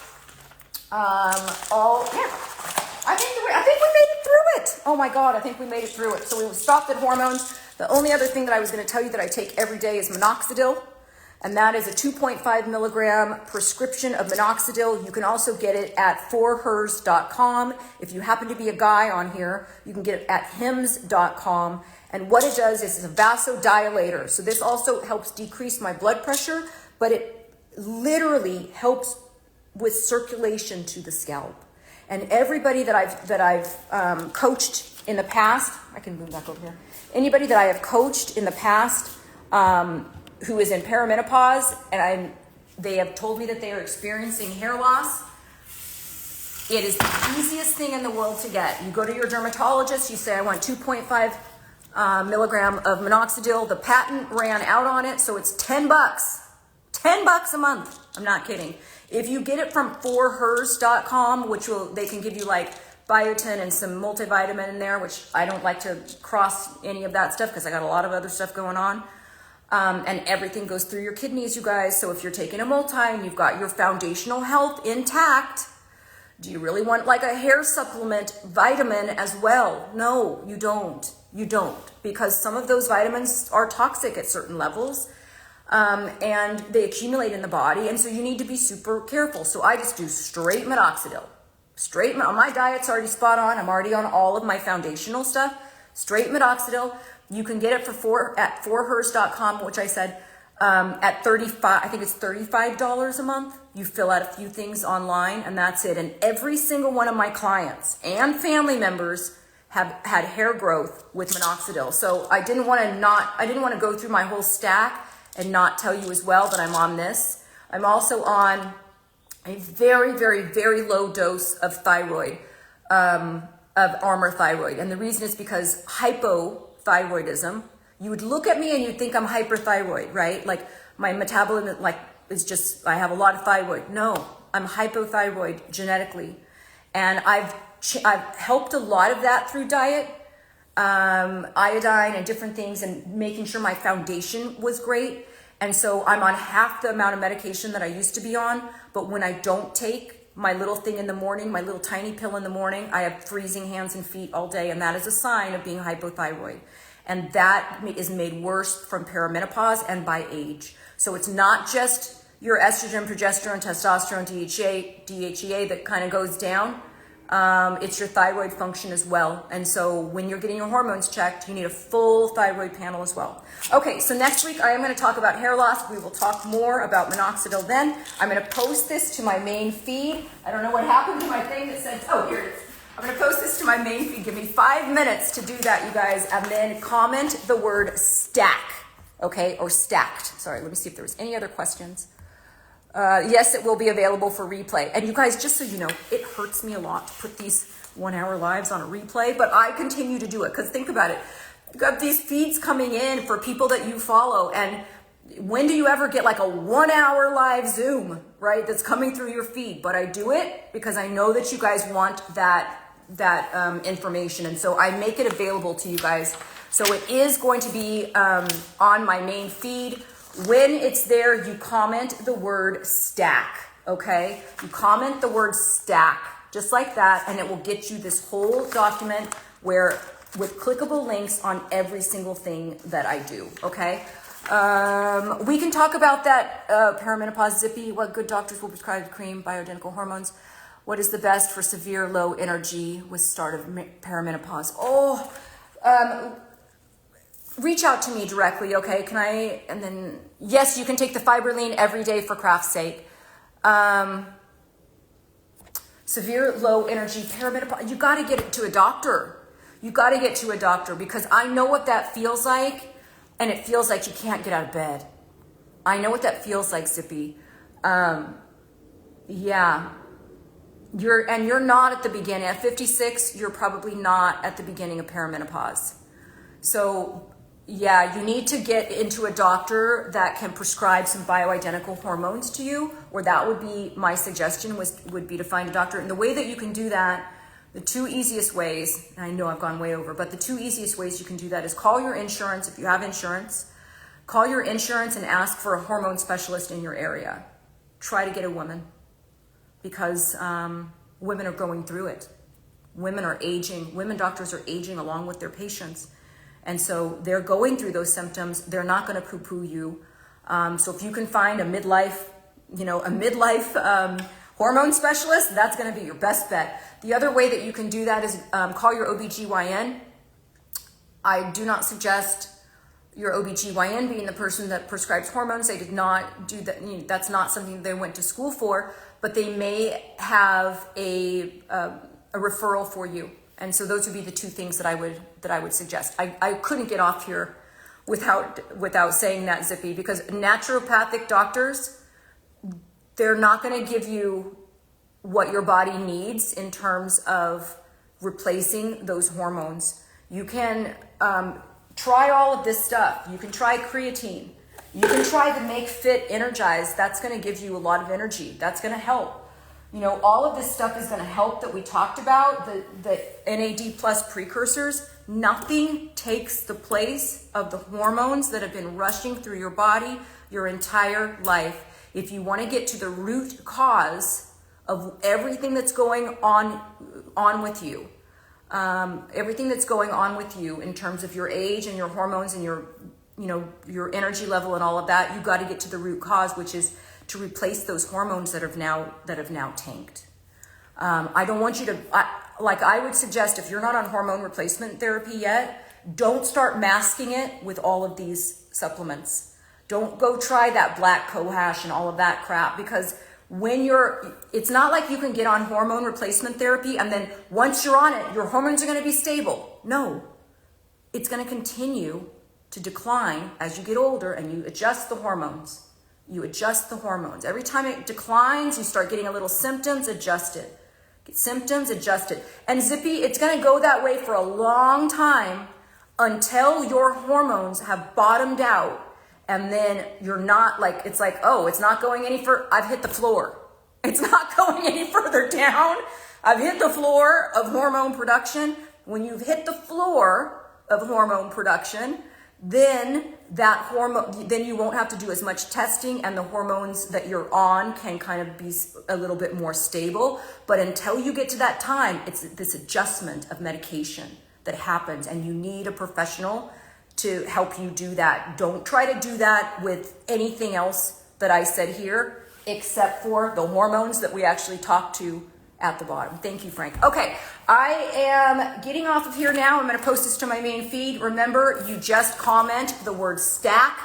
all. Yeah, I think we made it through it. Oh my God, I think we made it through it. So we stopped at hormones. The only other thing that I was going to tell you that I take every day is minoxidil, and that is a 2.5 milligram prescription of minoxidil. You can also get it at forhers.com. If you happen to be a guy on here, you can get it at hims.com. And what it does is it's a vasodilator. So this also helps decrease my blood pressure, but it literally helps with circulation to the scalp. And everybody that I've coached in the past, I can move back over here. Anybody that I have coached in the past who is in perimenopause, and they have told me that they are experiencing hair loss, it is the easiest thing in the world to get. You go to your dermatologist, you say, I want 2.5 milligram of minoxidil. The patent ran out on it, so it's $10. $10 a month. I'm not kidding. If you get it from forhers.com, they can give you like biotin and some multivitamin in there, which I don't like to cross any of that stuff because I got a lot of other stuff going on. And everything goes through your kidneys, you guys. So if you're taking a multi and you've got your foundational health intact, Do you really want like a hair supplement vitamin as well? No, you don't. You don't, because some of those vitamins are toxic at certain levels, and they accumulate in the body, and so you need to be super careful. So I just do straight minoxidil. My diet's already spot on. I'm already on all of my foundational stuff. Straight minoxidil. You can get it for at 4hers.com, which I said at I think it's $35 a month. You fill out a few things online, and that's it. And every single one of my clients and family members have had hair growth with minoxidil. So I didn't want to go through my whole stack and not tell you as well that I'm on this. I'm also on a very, very, very low dose of thyroid, of Armour thyroid. And the reason is because hypothyroidism, you would look at me and you'd think I'm hyperthyroid, right? Like my metabolism, like is just, I have a lot of thyroid. No, I'm hypothyroid genetically. And I've helped a lot of that through diet, iodine and different things, and making sure my foundation was great. And so I'm on half the amount of medication that I used to be on. But when I don't take my little thing in the morning, my little tiny pill in the morning, I have freezing hands and feet all day. And that is a sign of being hypothyroid. And that is made worse from perimenopause and by age. So it's not just your estrogen, progesterone, testosterone, DHEA that kind of goes down. It's your thyroid function as well. And so when you're getting your hormones checked, you need a full thyroid panel as well. Okay, so next week I am going to talk about hair loss. We will talk more about minoxidil then. I'm going to post this to my main feed. I don't know what happened to my thing that said, oh, here it is. I'm going to post this to my main feed. Give me 5 minutes to do that, you guys. And then comment the word stack, okay, or stacked. Sorry, let me see if there was any other questions. Yes, it will be available for replay. And you guys, just so you know, it hurts me a lot to put these 1 hour lives on a replay, but I continue to do it because think about it. You've got these feeds coming in for people that you follow. And when do you ever get like a 1 hour live Zoom, right? That's coming through your feed. But I do it because I know that you guys want that information. And so I make it available to you guys. So it is going to be on my main feed. When it's there, you comment the word stack, okay? You comment the word stack, just like that, and it will get you this whole document with clickable links on every single thing that I do, okay? We can talk about that perimenopause zippy, what good doctors will prescribe cream, bioidentical hormones. What is the best for severe low energy with start of perimenopause? Reach out to me directly, okay? Can I, and then, yes, you can take the Fiberline every day for craft's sake. Severe low energy perimenopause, you gotta get it to a doctor. You gotta get to a doctor because I know what that feels like, and it feels like you can't get out of bed. I know what that feels like, Zippy. Yeah. You're not at the beginning. At 56, you're probably not at the beginning of perimenopause. So, yeah, you need to get into a doctor that can prescribe some bioidentical hormones to you, or that would be my suggestion would be to find a doctor. And the way that you can do that, the two easiest ways, and I know I've gone way over, but the two easiest ways you can do that is call your insurance, if you have insurance, call your insurance and ask for a hormone specialist in your area. Try to get a woman because women are going through it. Women are aging, women doctors are aging along with their patients. And so they're going through those symptoms. They're not going to poo-poo you. So if you can find a midlife hormone specialist, that's going to be your best bet. The other way that you can do that is call your OBGYN. I do not suggest your OBGYN being the person that prescribes hormones. They did not do that. That's not something they went to school for, but they may have a referral for you. And so those would be the two things that I would suggest. I couldn't get off here without saying that, Zippy, because naturopathic doctors, they're not going to give you what your body needs in terms of replacing those hormones. You can try all of this stuff. You can try creatine. You can try the Make Fit Energize. That's going to give you a lot of energy. That's going to help. All of this stuff is going to help that we talked about, the NAD plus precursors. Nothing takes the place of the hormones that have been rushing through your body your entire life. If you want to get to the root cause of everything that's going on with you. Everything that's going on with you in terms of your age and your hormones and your, your energy level and all of that. You've got to get to the root cause, which is to replace those hormones that have now tanked. I don't want you to, I would suggest if you're not on hormone replacement therapy yet, don't start masking it with all of these supplements. Don't go try that black cohash and all of that crap, because it's not like you can get on hormone replacement therapy and then once you're on it, your hormones are going to be stable. No, it's going to continue to decline as you get older and you adjust the hormones. You adjust the hormones. Every time it declines, you start getting a little symptoms, adjust it. Get symptoms, adjust it. And Zippy, it's going to go that way for a long time until your hormones have bottomed out. And then you're not it's like, oh, it's not going any further. I've hit the floor. It's not going any further down. I've hit the floor of hormone production. When you've hit the floor of hormone production, then then you won't have to do as much testing, and the hormones that you're on can kind of be a little bit more stable. But until you get to that time, it's this adjustment of medication that happens, and you need a professional to help you do that. Don't try to do that with anything else that I said here, except for the hormones that we actually talked to at the bottom. Thank you, Frank. Okay, I am getting off of here now. I'm going to post this to my main feed. Remember, you just comment the word stack.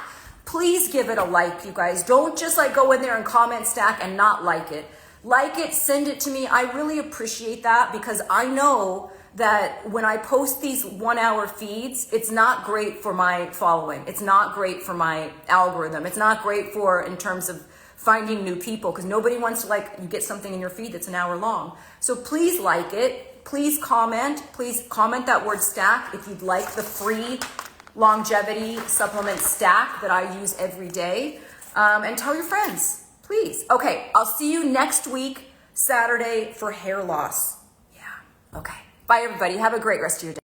Please give it a like, you guys. Don't just go in there and comment stack and not like it. Like it, send it to me. I really appreciate that, because I know that when I post these 1 hour feeds, it's not great for my following. It's not great for my algorithm. It's not great in terms of finding new people, because nobody wants to you get something in your feed that's an hour long. So please like it. Please comment that word stack if you'd like the free longevity supplement stack that I use every day. And tell your friends, please. Okay, I'll see you next week, Saturday, for hair loss. Yeah, okay. Bye, everybody. Have a great rest of your day.